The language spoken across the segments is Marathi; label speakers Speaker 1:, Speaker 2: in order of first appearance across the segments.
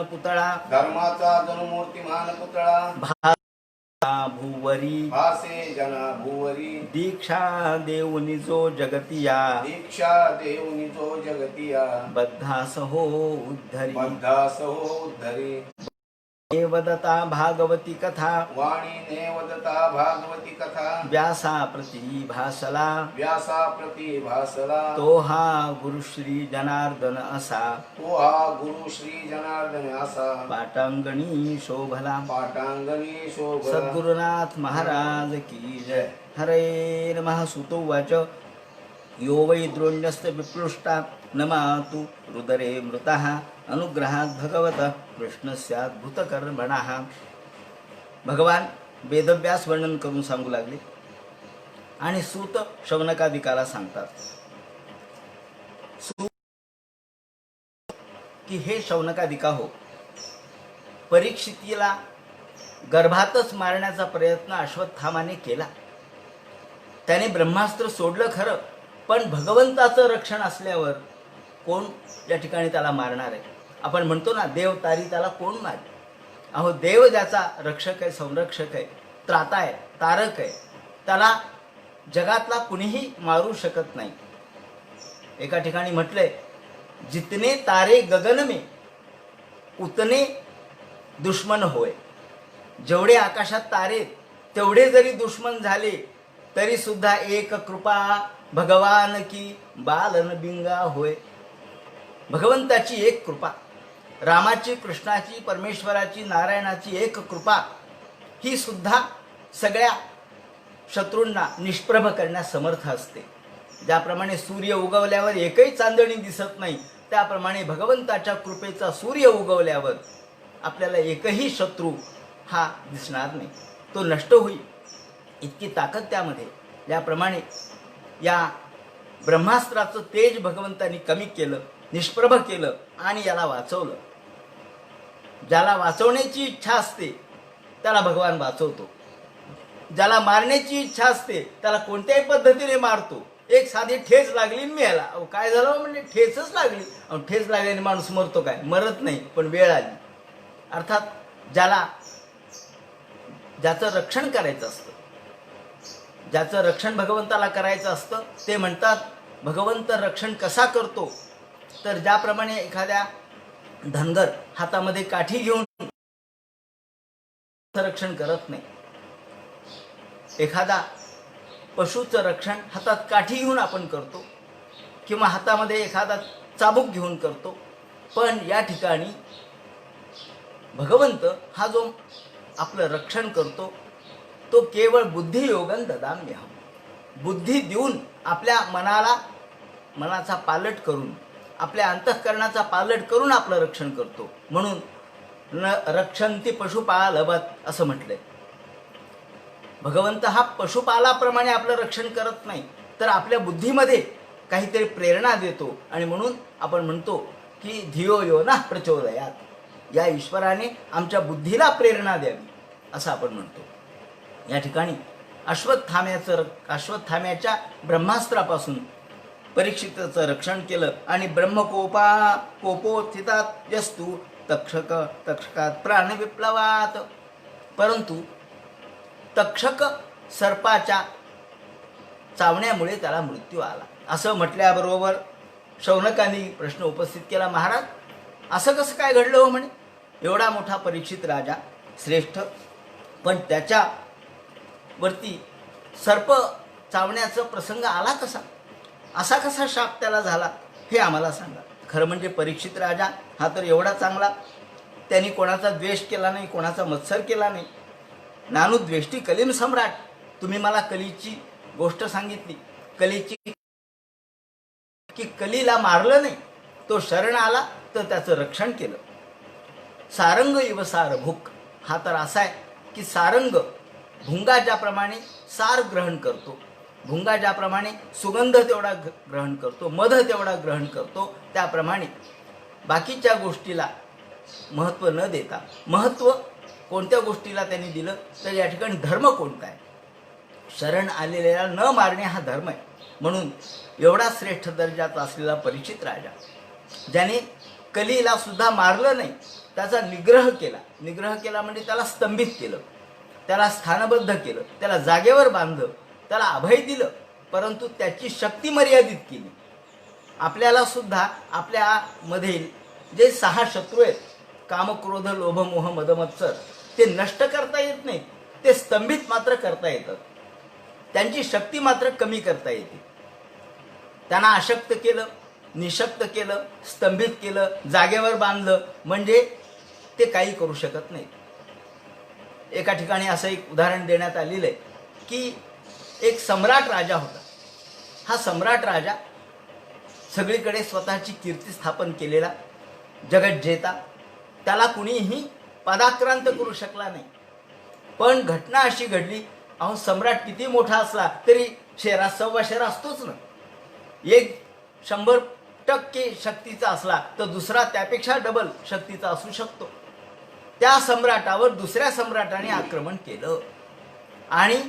Speaker 1: पुतळा
Speaker 2: धर्माचा जनुमूर्तिमान पुतळा
Speaker 1: भूवरी
Speaker 2: भासे जना भूवरी
Speaker 1: दीक्षा देऊनी जो जगतिया
Speaker 2: दीक्षा देऊनी जो जगतिया
Speaker 1: बद्धास हो उद्धरी
Speaker 2: बद्धास हो उद्धरी
Speaker 1: वदता भागवती कथा
Speaker 2: वाणी नेवदता भागवती कथा
Speaker 1: व्यासा प्रति भासला
Speaker 2: व्यासा प्रति भासला
Speaker 1: तो हा गुरु श्री जनार्दन असा
Speaker 2: तो हा गुरु श्री जनार्दन असा
Speaker 1: पाटांगणी शोभला
Speaker 2: पाटांगणी शोभ
Speaker 1: सद्गुरुनाथ महाराज की जय. हरे नमः. सुतोवाच यो वै द्रोण्यस्त विप्लुष्टा नमातु रुदरे मृतः अनुग्रहात भगवत कृष्णस्याद्भुतकर्मणः. भगवान वेदव्यास वर्णन करून सांगू लागले आणि सूत शौनकादिकाला सांगतात की हे शौनकादिका हो, परीक्षितीला गर्भातच मारण्याचा प्रयत्न अश्वत्थामाने केला. त्याने ब्रह्मास्त्र सोडलं खरं, पण भगवंताचं रक्षण असल्यावर कोण या ठिकाणी त्याला मारणार आहे? आपण म्हणतो ना, देव तारी त्याला कोण मारे. अहो, देव ज्याचा रक्षक आहे, संरक्षक आहे, त्राता आहे, तारक आहे, त्याला जगातला कुणीही मारू शकत नाही. एका ठिकाणी म्हटलंय, जितने तारे गगन में उतने दुश्मन होय. जेवढे आकाशात तारे तेवढे जरी दुश्मन झाले तरी सुद्धा एक कृपा भगवान की बालन बिंगा होय. भगवंताची एक कृपा, रामाची, कृष्णाची, परमेश्वराची, नारायणाची एक कृपा ही सुद्धा सगळ्या शत्रूंना निष्प्रभ करण्यास समर्थ असते. ज्याप्रमाणे सूर्य उगवल्यावर एकही चांदणी दिसत नाही, त्याप्रमाणे भगवंताच्या कृपेचा सूर्य उगवल्यावर आपल्याला एकही शत्रू हा दिसणार नाही, तो नष्ट होईल. इतकी ताकद त्यामध्ये. ज्याप्रमाणे या ब्रह्मास्त्राचं तेज भगवंतांनी कमी केलं, निष्प्रभ केलं आणि याला वाचवलं. ज्याला वाचवण्याची इच्छा असते त्याला भगवान वाचवतो. ज्याला मारण्याची इच्छा असते त्याला कोणत्याही पद्धतीने मारतो. एक साधी ठेच लागली मी याला, काय झालं म्हणजे ठेचच लागली. ठेच लागल्याने माणूस मरतो काय? मरत नाही, पण वेळ आली. अर्थात ज्याचं रक्षण करायचं असतं, ज्याचं रक्षण भगवंताला करायचं असतं, ते म्हणतात भगवंत रक्षण कसा करतो, तर ज्याप्रमाणे एखाद्या धनगर हातामध्ये काठी घेऊन रक्षण करत नाही. एखादा पशुचं रक्षण हातात काठी घेऊन आपण करतो किंवा हातामध्ये एखादा चाबूक घेऊन करतो. पण या ठिकाणी भगवंत हा जो आपलं रक्षण करतो तो केवळ बुद्धियोगन ददाम्यहम, बुद्धी देऊन आपल्या मनाचा पालट करून, आपल्या अंतःकरणाचा पालट करून आपलं रक्षण करतो. म्हणून न रक्षन्ति पशुपालवत असं म्हटलंय. भगवंत हा पशुपालाप्रमाणे आपलं रक्षण करत नाही, तर आपल्या बुद्धीमध्ये काहीतरी प्रेरणा देतो. आणि म्हणून आपण म्हणतो की धियो यो ना प्रचोदयात, या ईश्वराने आमच्या बुद्धीला प्रेरणा द्यावी असं आपण म्हणतो. या ठिकाणी अश्वत्थाम्याच्या ब्रह्मास्त्रापासून परीक्षिताचं रक्षण केलं आणि कोपोत्थितात यस्तु तक्षकात प्राणविप्लवात. परंतु तक्षक सर्पाच्या चावण्यामुळे त्याला मृत्यू आला. असं म्हटल्याबरोबर शौनकांनी प्रश्न उपस्थित केला, महाराज असं कसं काय घडलं हो? म्हणे एवढा मोठा परीक्षित राजा, श्रेष्ठ, पण त्याच्यावरती सर्प चावण्याचा प्रसंग आला कसा? असा कसा शाप त्याला झाला हे आम्हाला सांगा. खरं म्हणजे परीक्षित राजा हा तर एवढा चांगला, त्यांनी कोणाचा द्वेष केला नाही, कोणाचा मत्सर केला नाही. नानुद्वेष्टी कलीम सम्राट. तुम्ही मला कलीची गोष्ट सांगितली, कलीची, की कलीला मारलं नाही, तो शरण आला तर त्याचं रक्षण केलं. सारंग इव सारभूक. हा तर असा आहे की सारंग भुंगा ज्याप्रमाणे सार ग्रहण करतो, भुंगा ज्याप्रमाणे सुगंध तेवढा ग्रहण करतो, मध तेवढा ग्रहण करतो, त्याप्रमाणे बाकीच्या गोष्टीला महत्त्व न देता महत्त्व कोणत्या गोष्टीला त्यांनी दिलं तर या ठिकाणी धर्म कोणता आहे? शरण आलेल्याला न मारणे हा धर्म आहे. म्हणून एवढा श्रेष्ठ दर्जाचा असलेला परीक्षित राजा, ज्याने कलीला सुद्धा मारलं नाही, त्याचा निग्रह केला. निग्रह केला म्हणजे त्याला स्तंभित केलं, त्याला स्थानबद्ध केलं, त्याला जागेवर बांधलं, त्याला अभय दिलं, परंतु त्याची शक्ती मर्यादित केली. आपल्याला सुद्धा आपल्यामधील जे 6 शत्रू आहेत, काम, क्रोध, लोभ, मोह, मद, मत्सर, ते नष्ट करता येत नाही, ते स्तंभित मात्र करता येतात. त्यांची शक्ती मात्र कमी करता येते. त्यांना अशक्त केलं, निशक्त केलं, स्तंभित केलं, जागेवर बांधलं म्हणजे ते काही करू शकत नाही. एका ठिकाणी असं एक उदाहरण देण्यात आलेलं आहे की एक सम्राट राजा होता. हा सम्राट राजा सगळीकडे स्वतःची कीर्ती स्थापन केलेला जगज्जेता, त्याला कुणीही पदाक्रांत करू शकला नाही. पण घटना अशी घडली, अहो सम्राट किती मोठा असला तरी शेरा 1.25 शेरा असतोच ना. एक 100% शक्तीचा असला तर दुसरा त्यापेक्षा डबल शक्तीचा असू शकतो. त्या सम्राटावर दुसऱ्या सम्राटाने आक्रमण केलं आणि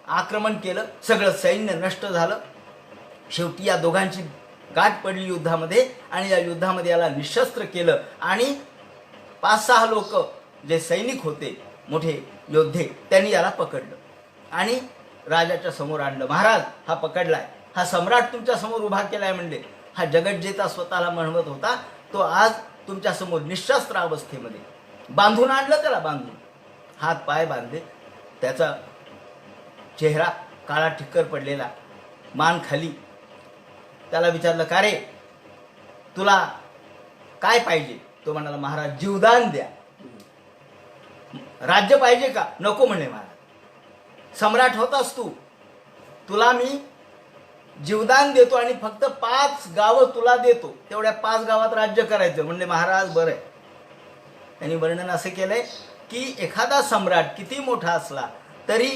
Speaker 1: आक्रमण केलं, सगळं सैन्य नष्ट झालं. शेवटी या दोघांची गाठ पडली युद्धामध्ये आणि या युद्धामध्ये याला निशस्त्र केलं आणि 5-6 लोक जे सैनिक होते, मोठे योद्धे, त्यांनी याला पकडलं आणि राजाच्या समोर आणलं. महाराज, हा पकडलाय, हा सम्राट तुमच्या समोर उभा केलाय म्हणजे हा जगज्जेता स्वतःला म्हणवत होता, तो आज तुमच्या समोर निशस्त्र अवस्थेमध्ये बांधून आणलं. त्याला बांधून हात पाय बांधले, त्याचा चेहरा काळा ठिक्कर पडलेला, मान खाली. त्याला विचारलं, का रे, तुला काय पाहिजे? तो म्हणाला, महाराज जीवदान द्या. राज्य पाहिजे का? नको म्हणे महाराज, सम्राट होतास तू, तुला मी जीवदान देतो आणि फक्त 5 गावं तुला देतो, तेवढ्या 5 गावात राज्य करायचं. म्हणले महाराज बरं आहे. त्यांनी वर्णन असं केलंय की एखादा सम्राट किती मोठा असला तरी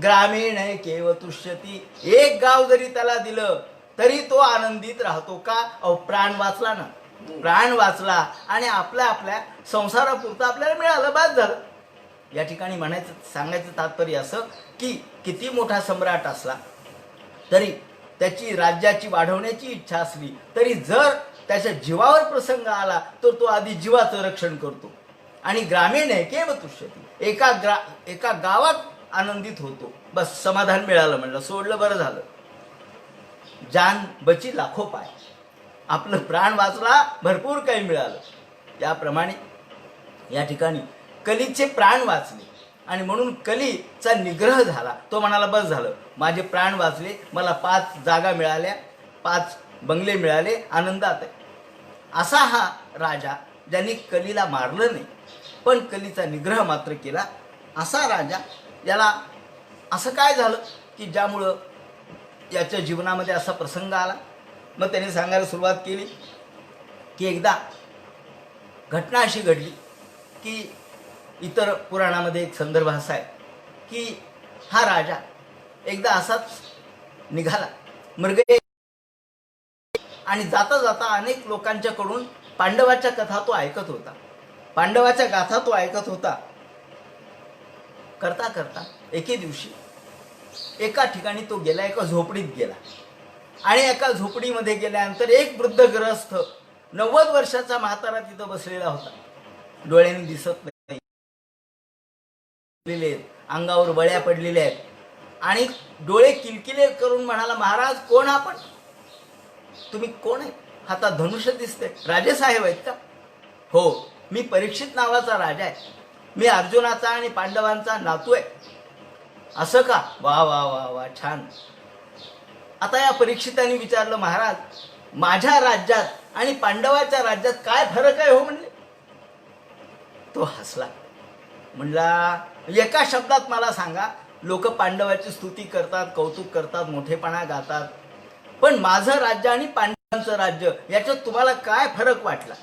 Speaker 1: ग्रामीण केव तुष्यती, एक गाव जरी त्याला दिलं तरी तो आनंदित राहतो. का? अहो प्राण वाचला ना, प्राण वाचला आणि आपल्या संसारापुरतं आपल्याला मिळालं, बाद झालं. या ठिकाणी सांगायचं तात्पर्य असं की किती मोठा सम्राट असला तरी, त्याची राज्याची वाढवण्याची इच्छा असली तरी, जर त्याच्या जीवावर प्रसंग आला तर तो आधी जीवाचं रक्षण करतो. आणि ग्रामीण आहे केव तुष्यती, एका गावात आनंदित होतो, बस समाधान मिळालं, म्हणलं सोडलं बरं झालं. जान बची लाखो पाय, आपलं प्राण वाचला, भरपूर काही मिळालं. याप्रमाणे या ठिकाणी कलीचे प्राण वाचले आणि म्हणून कलीचा निग्रह झाला. तो म्हणाला, बस झालं, माझे प्राण वाचले, मला 5 जागा मिळाल्या, 5 बंगले मिळाले, आनंदात आहे. असा हा राजा ज्यांनी कलीला मारलं नाही पण कलीचा निग्रह मात्र केला, असा राजा, याला असं काय झालं की ज्यामुळं याच्या जीवनामध्ये असा प्रसंग आला. मग त्याने सांगायला सुरुवात केली की एकदा घटना अशी घडली की इतर पुराणामध्ये एक संदर्भ असा आहे की हा राजा एकदा असाच निघाला मृग, आणि जाता जाता अनेक लोकांच्याकडून पांडवाच्या कथा तो ऐकत होता. पांडवाच्या गाथा तो ऐकत होता. करता करता एके दिवशी एका ठिकाणी तो गेला, एका झोपडीत गेला आणि एका झोपडीमध्ये गेल्यानंतर एक वृद्ध ग्रस्त 90 वर्षाचा म्हातारा तिथं बसलेला होता. डोळ्यांनी दिसत नाही, अंगावर बळ्या पडलेल्या आहेत आणि डोळे किलकिले करून म्हणाला, महाराज कोण आपण? तुम्ही कोण आहे? हातात धनुष्य दिसते, राजेसाहेब आहेत का? हो, मी परीक्षित नावाचा राजा आहे, मी अर्जुनाचा आणि पांडवांचा नातू आहे. असं का? वा वा वा वा, छान. आता या परीक्षितांनी विचारलं, महाराज माझ्या राज्यात आणि पांडवाच्या राज्यात काय फरक आहे हो? म्हणले. तो हसला, म्हणला, एका शब्दात मला सांगा, लोक पांडवाची स्तुती करतात, कौतुक करतात, मोठेपणा गातात, पण माझं राज्य आणि पांडवांचं राज्य याच्यात तुम्हाला काय फरक वाटला?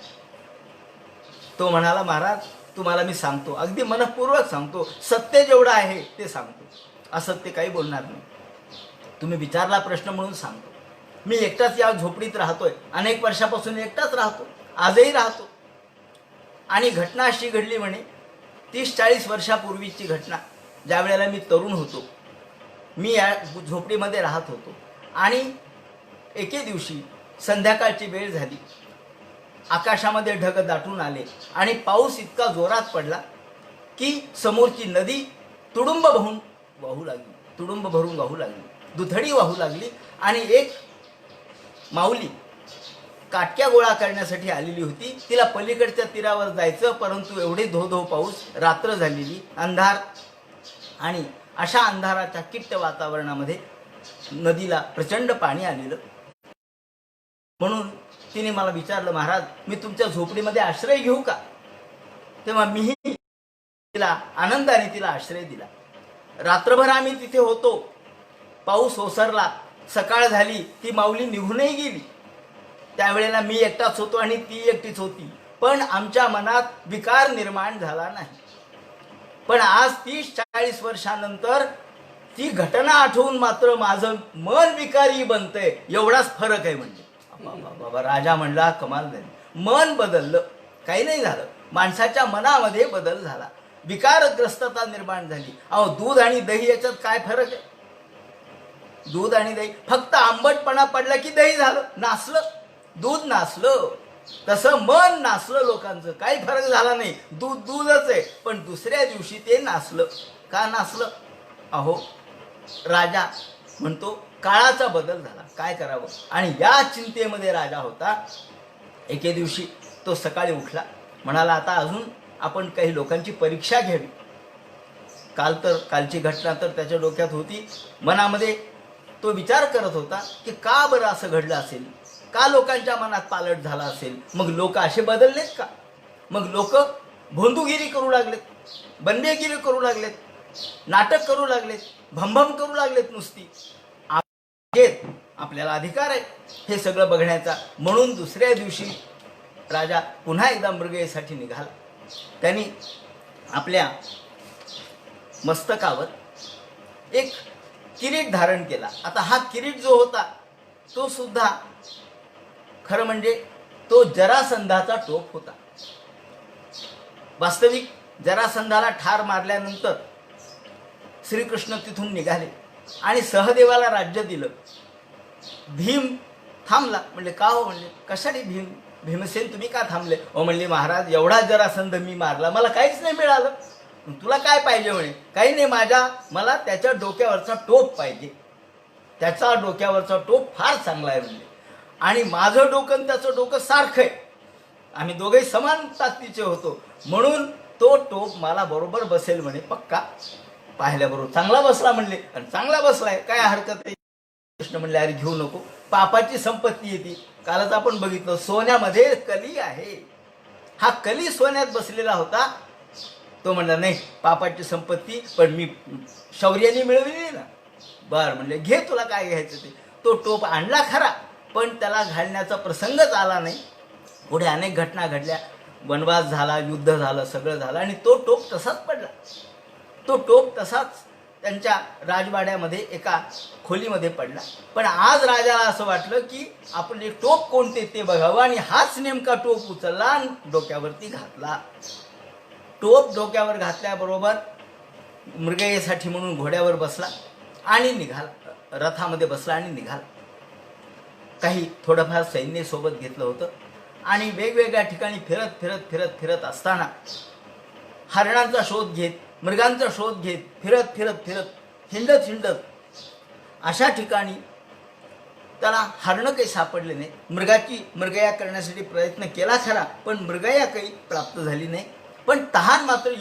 Speaker 1: तो म्हणाला, महाराज तुम्हाला मी सांगतो, अगदी मनपूर्वक सांगतो, सत्य जेवढं आहे ते सांगतो, असत्य काही बोलणार नाही. तुम्ही विचारला प्रश्न म्हणून सांगतो. मी एकटाच या झोपडीत राहतोय, अनेक वर्षापासून एकटाच राहतो, आजही राहतो. आणि घटना अशी घडली म्हणे, 30-40 वर्षापूर्वीची घटना. ज्या वेळेला मी तरुण होतो, मी या झोपडीमध्ये राहत होतो आणि एके दिवशी संध्याकाळची वेळ झाली. आकाशामध्ये ढग दाटून आले आणि पाऊस इतका जोरात पडला की समोरची नदी तुडुंब भरून वाहू लागली, दुथडी वाहू लागली. आणि एक माऊली काटक्या गोळा करण्यासाठी आलेली होती. तिला पलीकडच्या तीरावर जायचं, परंतु एवढे धो पाऊस, रात्र झालेली, अंधार, आणि अशा अंधाराच्या किट्ट वातावरणामध्ये नदीला प्रचंड पाणी आलेलं. म्हणून तिने मला विचारलं, महाराज मी तुमच्या झोपडीमध्ये आश्रय घेऊ का? तेव्हा मीही तिला आनंदाने तिला आश्रय दिला. रात्रभर आम्ही तिथे होतो. पाऊस ओसरला, सकाळ झाली, ती माऊली निघूनही गेली. त्यावेळेला मी एकटाच होतो आणि ती एकटीच होती. पण आमच्या मनात विकार निर्माण झाला नाही. पण आज 30-40 वर्षानंतर ती घटना आठवून मात्र माझं मन विकारी बनतंय. एवढाच फरक आहे. म्हणजे बाबा राजा म्हणला, कमाल झाली. मन बदललं, काही नाही झालं. माणसाच्या मनामध्ये बदल झाला, विकारग्रस्तता निर्माण झाली. अहो, दूध आणि दही याच्यात काय फरक आहे? दूध आणि दही, फक्त आंबटपणा पडला की दही झालं, नासलं, दूध नासलं. तसं मन नासलं लोकांचं, काही फरक झाला नाही. दूध दूधच आहे, पण दुसऱ्या दिवशी ते नासलं. का नासलं? अहो, राजा म्हणतो काळाचा बदल झाला, काय करावं? आणि या चिंतेमध्ये राजा होता. एके दिवशी तो सकाळी उठला, म्हणाला आता अजून आपण काही लोकांची परीक्षा घ्यावी. कालची घटना तर त्याच्या डोक्यात होती. मनामध्ये तो विचार करत होता की का बरं असं घडलं असेल, का लोकांच्या मनात पालट झाला असेल. मग लोक असे बदललेत का? मग लोक भोंदूगिरी करू लागलेत, बंदेगिरी करू लागलेत, नाटक करू लागलेत, भंभम करू लागलेत नुसती. आपल्याला अधिकार आहे हे सगळं बघण्याचा. म्हणून दुसऱ्या दिवशी राजा पुन्हा एकदा मृगयेसाठी निघाला. त्यांनी आपल्या मस्तकावर एक किरीट धारण केला. आता हा किरीट जो होता तो सुद्धा खरं म्हणजे तो जरासंधाचा टोप होता. वास्तविक जरासंधाला ठार मारल्यानंतर श्रीकृष्ण तिथून निघाले आणि सहदेवाला राज्य दिलं. भीम थांबला. म्हणले का हो? म्हणले कशाने भीमसेन तुम्ही का थांबले? हो म्हणले महाराज एवढा जरासंध मी मारला, मला काहीच नाही मिळालं. तुला काय पाहिजे? म्हणे काही नाही, मला त्याच्या डोक्यावरचा टोप पाहिजे. त्याचा डोक्यावरचा टोप फार चांगला आहे म्हणले, आणि माझं डोकं आणि त्याचं डोकं सारखं आहे, आम्ही दोघेही समान ताकदीचे होतो, म्हणून तो टोप मला बरोबर बसेल म्हणे, पक्का. पाहिल्याबरोबर चांगला बसला म्हणले, आणि चांगला बसलाय, काय हरकत आहे. कृष्ण म्हणले अरे घेऊ नको, पापाची संपत्ती येते. कालच आपण बघितलं सोन्यामध्ये कली आहे, हा कली सोन्यात बसलेला होता. तो म्हणला नाही पापाची संपत्ती पण मी शौर्याने मिळवली ना. बर म्हणले घे तुला काय घ्यायचं ते. तो टोप आणला खरा, पण त्याला घालण्याचा प्रसंगच आला नाही. पुढे अनेक घटना घडल्या, वनवास झाला, युद्ध झालं, सगळं झालं, आणि तो टोप तसाच पडला. तो टोप तसाच त्यांच्या राजवाड्यामध्ये एका खोलीमध्ये पडला. पण आज राजाला असं वाटलं की आपले टोप कोणते ते बघावं, आणि हाच नेमका टोप उचलला आणि डोक्यावरती घातला. टोप डोक्यावर घातल्याबरोबर मृगयेसाठी म्हणून घोड्यावर बसला आणि निघाला, रथामध्ये बसला आणि निघाला. काही थोडंफार सैन्य सोबत घेतलं होतं, आणि वेगवेगळ्या ठिकाणी फिरत फिरत फिरत फिरत असताना हरणांचा शोध घेत, मृगांचा शोध घेत, फिरत फिरत फिरत हिंडत हिंडत अशा ठिकाणी त्याला हरणं काही सापडले नाही. मृगया करण्यासाठी प्रयत्न केला खरा, पण मृगया काही प्राप्त झाली नाही. पण तहान मात्र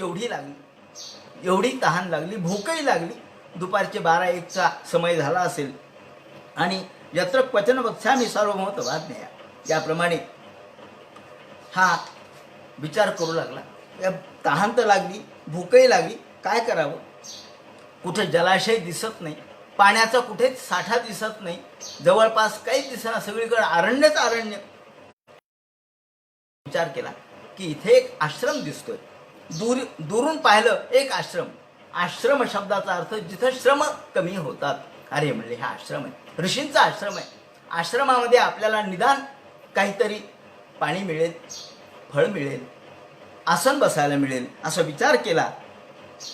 Speaker 1: एवढी तहान लागली, भूकही लागली. दुपारचे 12-1चा समय झाला असेल, आणि यत्र क्वचन वक्ष्यामि सार्वभौमत्वाज्ञया याप्रमाणे हा विचार करू लागला. या तहान तर लागली, भूकही लागली, काय करावं? कुठे जलाशय दिसत नाही, पाण्याचा कुठेच साठा दिसत नाही, जवळपास काहीच दिसेना, सगळीकडे अरण्यच अरण्य. विचार केला की इथे एक आश्रम दिसतोय. दुरून पाहिलं एक आश्रम. आश्रम शब्दाचा अर्थ जिथं श्रम कमी होतात. अरे म्हणले हा आश्रम आहे, ऋषींचा आश्रम आहे. आश्रमामध्ये आपल्याला निदान काहीतरी पाणी मिळेल, फळ मिळेल, आसन बसायला मिळेल, असा विचार केला.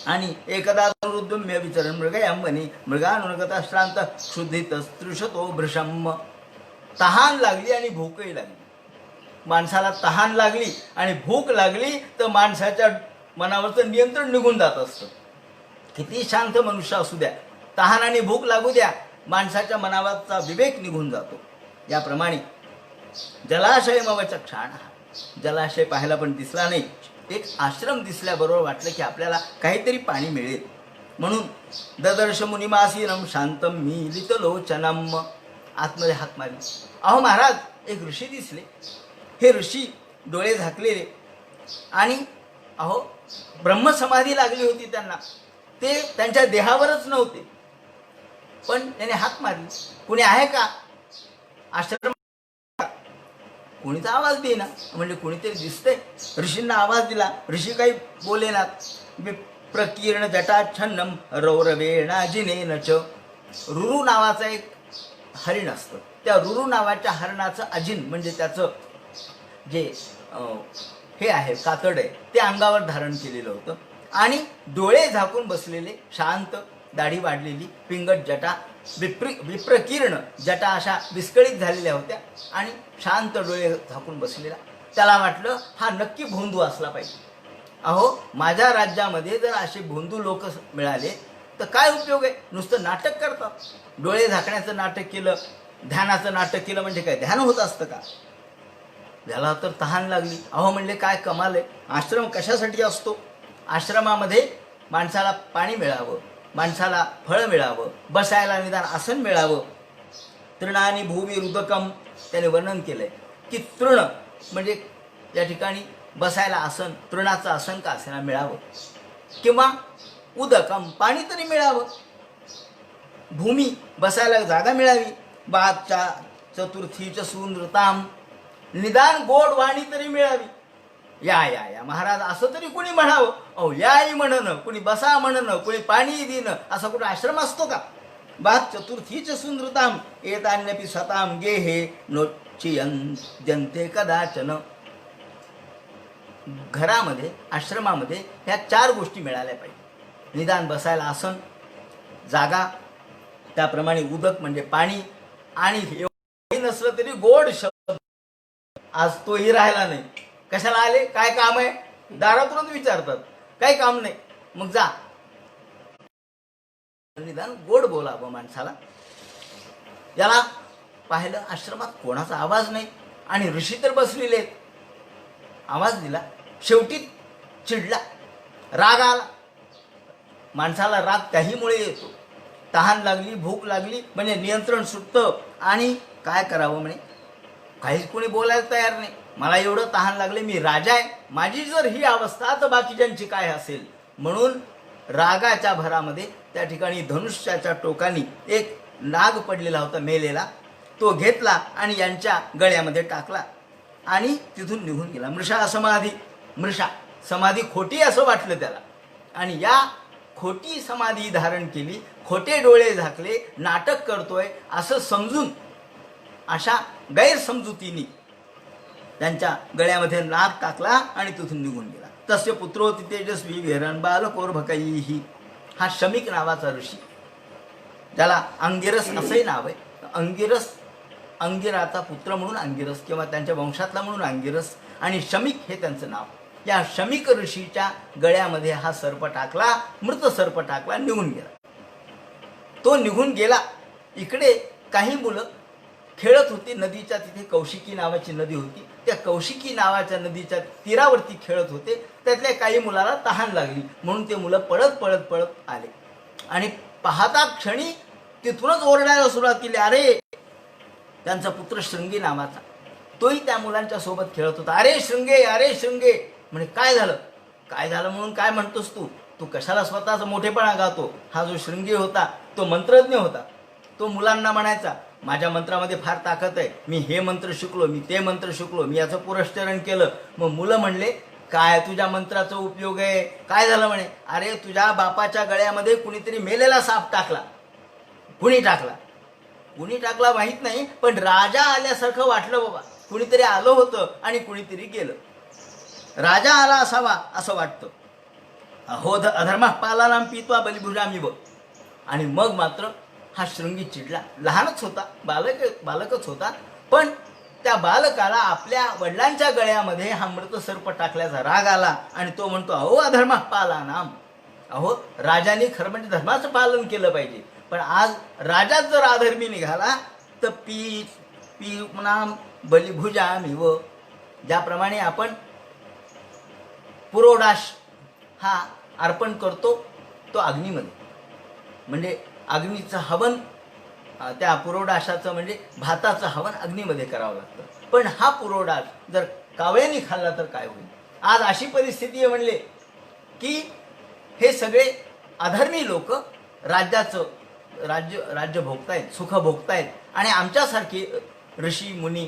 Speaker 1: आणि एकदा रुद्रम्य विचरण मृगयांबनी मृगानुगता श्रांत शुद्धित स्त्रुषतो भृशम. तहान लागली आणि भूकही लागली. माणसाला तहान लागली आणि भूक लागली तर माणसाच्या मनावरचं नियंत्रण निघून जात असतं. किती शांत मनुष्य असू द्या, तहान आणि भूक लागू द्या, माणसाच्या मनावरचा विवेक निघून जातो. याप्रमाणे जलाशयमवच क्षाण, जलाशय पाहायला पण दिसला नाही, एक आश्रम दिसल्याबरोबर वाटलं की आपल्याला काहीतरी पाणी मिळेल. म्हणून ददर्श मुनिमासीनम शांतम मीलित लोचनम, आतमध्ये हाक मारली. अहो महाराज, एक ऋषी दिसले. हे ऋषी डोळे झाकलेले आणि अहो ब्रह्मसमाधी लागली होती त्यांना, ते त्यांच्या देहावरच नव्हते, पण त्याने हाक मारली. कुणी आहे का आश्रम? कोणीचा आवाज देईना. म्हणजे कोणीतरी दिसतंय. ऋषींना आवाज दिला, ऋषी काही बोलेनात. विप्रकीर्ण जटाच्छन्नम रौरवेणाजिनेन च, रुरु नावाचा एक हरिण असतं. त्या रुरु नावाच्या हरणाचं अजिन म्हणजे त्याचं जे हे आहे, कातड आहे, ते अंगावर धारण केलेलं होतं. आणि डोळे झाकून बसलेले, शांत, दाढी वाढलेली, पिंगट जटा, विप्रकीर्ण जटा अशा विस्कळीत झालेल्या होत्या आणि शांत डोळे झाकून बसलेला. त्याला वाटलं हा नक्की भोंदू असला पाहिजे. अहो माझ्या राज्यामध्ये जर असे भोंदू लोक मिळाले तर काय उपयोग आहे? नुसतं नाटक करतात. डोळे झाकण्याचं नाटक केलं, ध्यानाचं नाटक केलं म्हणजे काय ध्यान होत असतं का? त्याला तर तहान लागली. अहो म्हणले काय कमाल आहे, आश्रम कशासाठी असतो? आश्रमामध्ये माणसाला पाणी मिळावं, माणसाला फळ मिळावं, बसायला निदान आसन मिळावं. तृणानी भूमी रुदकम, त्याने वर्णन केलंय की तृण म्हणजे या ठिकाणी बसायला आसन, तृणाचं आसन का असेना मिळावं, किंवा उदकम पाणी तरी मिळावं, भूमी बसायला जागा मिळावी, बादच्या चतुर्थीच सुनृताम निदान गोड वाणी तरी मिळावी. या या या महाराज असं तरी कुणी म्हणावं. अहो याही म्हणणं, कुणी बसा म्हणणं, कुणी पाणी देणं, असा कुठे आश्रम असतो का? बात चतुर्थीच सुंदरताम एतान्यपि सताम गेहे नोच्चियन्ते कदाचन. घरामध्ये आश्रमामध्ये ह्या 4 गोष्टी मिळाल्या पाहिजे. निदान बसायला आसन, जागा, त्याप्रमाणे उदक म्हणजे पाणी, आणि हे नसलं तरी गोड शब्द. आज तोही राहिला नाही. कशाला आले, काय काम आहे, दारातूनच विचारतात, काही काम नाही, मग जा. निदान गोड बोलावं माणसाला. याला पाहिलं आश्रमात कोणाचा आवाज नाही आणि ऋषी तर बसलेले. आवाज दिला, शेवटी चिडला, राग आला. माणसाला राग त्याहीमुळे येतो. तहान लागली, भूक लागली म्हणजे नियंत्रण सुटतं आणि काय करावं म्हणे, काहीच कोणी बोलायला तयार नाही. मला एवढं तहान लागले, मी राजा आहे, माझी जर ही अवस्था तर बाकीच्यांची काय असेल. म्हणून रागाच्या भरामध्ये त्या ठिकाणी धनुष्याच्या टोकानी एक नाग पडलेला होता मेलेला, तो घेतला आणि यांच्या गळ्यामध्ये टाकला आणि तिथून निघून गेला. मृषा समाधी, मृषा समाधी खोटी असं वाटलं त्याला आणि या खोटी समाधी धारण केली, खोटे डोळे झाकले, नाटक करतोय असं समजून अशा गैरसमजुतीने त्यांच्या गळ्यामध्ये नाग टाकला आणि तिथून निघून गेला. तस्य पुत्रोति तेजस्वी विहरण बालकोर्भकैः. हा शमिक नावाचा ऋषी, ज्याला अंगिरस असंही नाव आहे. अंगिरस, अंगिराचा पुत्र म्हणून अंगिरस किंवा त्यांच्या वंशातला म्हणून अंगिरस, आणि शमिक हे त्यांचं नाव. या शमिक ऋषीच्या गळ्यामध्ये हा सर्प टाकला, मृत सर्प टाकला, निघून गेला. तो निघून गेला. इकडे काही मुलं खेळत होती नदीच्या तिथे. कौशिकी नावाची नदी होती, त्या कौशिकी नावाच्या नदीच्या तीरावरती खेळत होते. त्यातल्या काही मुलाला तहान लागली म्हणून ते मुलं पळत पळत पळत आले आणि पाहता क्षणी तिथूनच ओरडायला सुरुवात केली. अरे, त्यांचा पुत्र शृंगी नावाचा, तोही त्या मुलांच्या सोबत खेळत होता. अरे शृंगे, अरे शृंगे. म्हणजे काय झालं, काय झालं म्हणून काय म्हणतोस तू, तू कशाला स्वतःचा मोठेपणा गातो. हा जो शृंगी होता तो मंत्रज्ञ होता. तो मुलांना म्हणायचा, माझ्या मंत्रामध्ये फार ताकद आहे, मी हे मंत्र शिकलो, मी ते मंत्र शिकलो, मी याचं पुरस्चरण केलं. मग मुलं म्हणले, काय तुझ्या मंत्राचा उपयोग आहे, काय झालं म्हणे. अरे तुझ्या बापाच्या गळ्यामध्ये कुणीतरी मेलेला साप टाकला. कुणी टाकला, कुणी टाकला माहीत नाही, पण राजा आल्यासारखं वाटलं बाबा. कुणीतरी आलं होतं आणि कुणीतरी गेलं. राजा आला असावा असं वाटतं. अहो अधर्मा पालानाम पित्वा बलिभुजामिव. आणि मग मात्र हा शृंगी चिडला. लहानच होता, बालकच होता, पण त्या बालकाला आपल्या वडिलांच्या गळ्यामध्ये हा मृत सर्प टाकल्याचा राग आला आणि तो म्हणतो, अहो अधर्मा पाला नाम. अहो राजाने खरं म्हणजे धर्माचं पालन केलं पाहिजे, पण आज राजाच जर अधर्मी निघाला तर पी नाम बलिभुजामिव. ज्याप्रमाणे आपण पुरोडाश हा अर्पण करतो तो अग्नीमध्ये, म्हणजे अग्नीचं हवन, त्या पुरोडाशाचं म्हणजे भाताचं हवन अग्नीमध्ये करावं लागतं. पण हा पुरोडाश जर कावळ्याने खाल्ला तर काय होईल? आज अशी परिस्थिती आहे म्हणले की हे सगळे अधर्मी लोक राज्य भोगतायत, सुख भोगतायत, आणि आमच्यासारखी ऋषी मुनी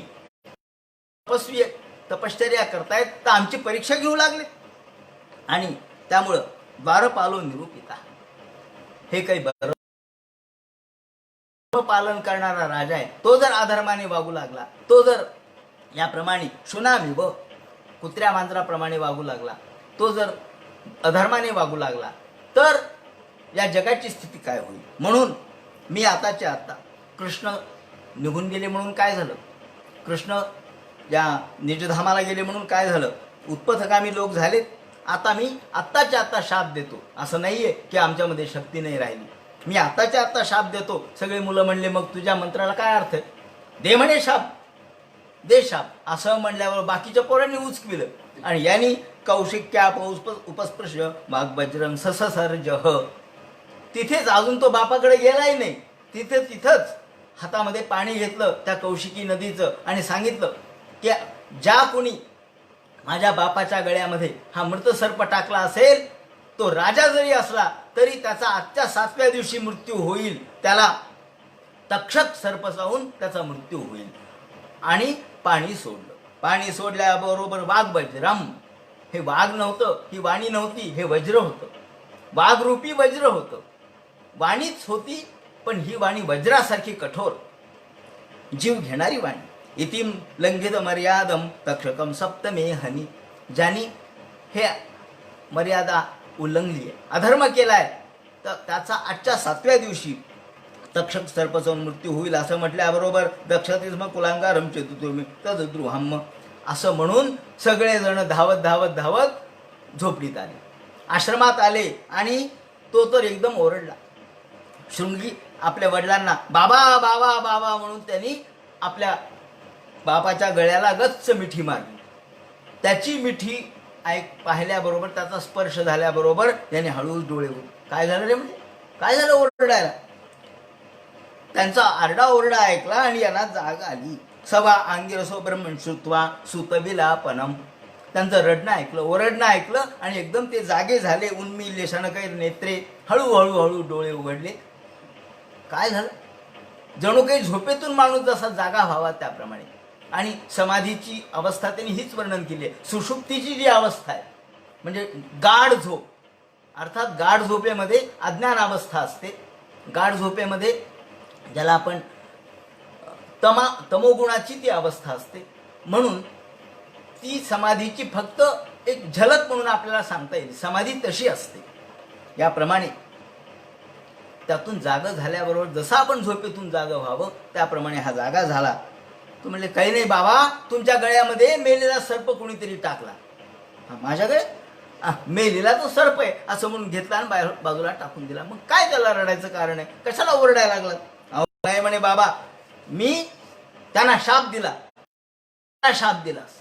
Speaker 1: तपस्वी तपश्चर्या करतायत तर आमची परीक्षा घेऊ लागले. आणि त्यामुळं द्वारपालो निरूपिता, हे काही बरं पालन करणारा राजा आहे, तो जर अधर्माने वागू लागला, तो जर याप्रमाणे शुनामी व कुत्र्या मांजराप्रमाणे वागू लागला, तो जर अधर्माने वागू लागला तर या जगाची स्थिती काय होईल? म्हणून मी आताच्या आता कृष्ण निघून गेले म्हणून काय झालं, कृष्ण या निजधामाला गेले म्हणून काय झालं, उत्पथगामी लोक झालेत, आता मी आत्ताच्या आत्ता शाप देतो. असं नाहीये की आमच्यामध्ये शक्ती नाही राहिली, मी आत्ताच्या आत्ता शाप देतो. सगळे मुलं म्हणले, मग तुझ्या मंत्राला काय अर्थ आहे? दे म्हणे शाप, दे शाप. असं म्हणल्यावर बाकीच्या पोरांनी उचकविलं आणि यांनी कौशिक्याप उपस्पृश वाग्वज्रम सससर्जह. तिथेच अजून तो बापाकडे गेलाही नाही, तिथंच हातामध्ये पाणी घेतलं त्या कौशिकी नदीचं आणि सांगितलं की ज्या कोणी माझ्या बापाच्या गळ्यामध्ये हा मृत सर्प टाकला असेल, तो राजा जरी असला तरी त्याचा आजच्या 7व्या दिवशी मृत्यू होईल, त्याला तक्षक सर्प चावून त्याचा मृत्यू होईल. आणि पाणी सोडलं. पाणी सोडल्याबरोबर वाघ वज्रम, हे वाघ नव्हतं, ही वाणी नव्हती, हे वज्र होतं, वाघरूपी वज्र होतं. वाणीच होती पण ही वाणी वज्रासारखी कठोर, जीव घेणारी वाणी. इतिम लंघित मर्यादम तक्षकम सप्तमे हनी. ज्यांनी हे मर्यादा उल्लंघली आहे, अधर्म केलाय, तर त्याचा आजच्या 7व्या दिवशी तक्षक सर्पचा मृत्यू होईल. असं म्हटल्याबरोबर दक्षतिस्म कुलांगारम चतुर्मी तद्रुहम, असं म्हणून सगळेजण धावत धावत धावत झोपडीत आले, आश्रमात आले. आणि तो तर एकदम ओरडला. शृंगी आपल्या वडिलांना बाबा बाबा बाबा म्हणून त्यांनी आपल्या बापाच्या गळ्याला गच्च मिठी मारली. त्याची मिठी पाहिल्याबरोबर, त्याचा स्पर्श झाल्याबरोबर त्याने हळूच डोळे उघडले. काय झालं रे, म्हणजे काय झालं ओरडायला? त्यांचा आरडाओरडा ऐकला आणि यांना जाग आली. सवा अंगिरसो ब्रह्मण श्रुत्वा सुतविलापनम. त्यांचं रडणं ऐकलं, ओरडणं ऐकलं आणि एकदम ते जागे झाले. उन्मील्य शनकैर नेत्रे, हळूहळू हळू डोळे उघडले. काय झालं? जणू काही झोपेतून माणूस जसा जागा व्हावा त्याप्रमाणे. आणि समाधीची अवस्था त्यांनी हीच वर्णन केली आहे. सुषुप्तीची जी अवस्था आहे म्हणजे गाढ झोप, अर्थात गाढ झोपेमध्ये अज्ञान अवस्था असते. गाढ झोपेमध्ये ज्याला आपण तमोगुणाची ती अवस्था असते. म्हणून ती समाधीची फक्त एक झलक म्हणून आपल्याला सांगता येईल. समाधी तशी असते. याप्रमाणे त्यातून जागा झाल्याबरोबर जसं आपण झोपेतून जागा व्हावं त्याप्रमाणे हा जागा झाला. तू म्हणले, काही नाही बाबा, तुमच्या गळ्यामध्ये मेलेला सर्प कोणीतरी टाकला. माझ्याकडे मेलेला तो सर्प आहे असं म्हणून घेतला आणि बाजूला टाकून दिला. मग काय त्याला रडायचं कारण आहे? कशाला ओरडायला लागला? नाही म्हणे, बाबा मी त्यांना शाप दिला. शाप दिलास?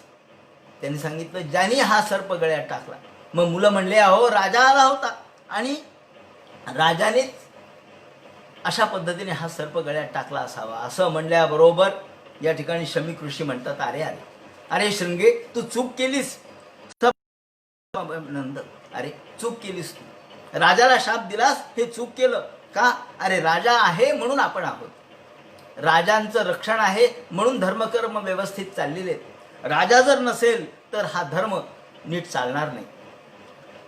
Speaker 1: त्यांनी सांगितलं, ज्यांनी हा सर्प गळ्यात टाकला. मग मुलं म्हणले, अहो राजा आला होता आणि राजानेच अशा पद्धतीने हा सर्प गळ्यात टाकला असावा. असं म्हणल्याबरोबर या ठिकाणी शमीक ऋषी म्हणतात, अरे शृंगे, तू चूक केलीस. नंद, अरे चूक केलीस तू, राजाला शाप दिलास, हे चूक केलं का? अरे राजा आहे म्हणून आपण आहोत, राजांचं रक्षण आहे म्हणून धर्मकर्म व्यवस्थित चाललेले आहेत. राजा जर नसेल तर हा धर्म नीट चालणार नाही.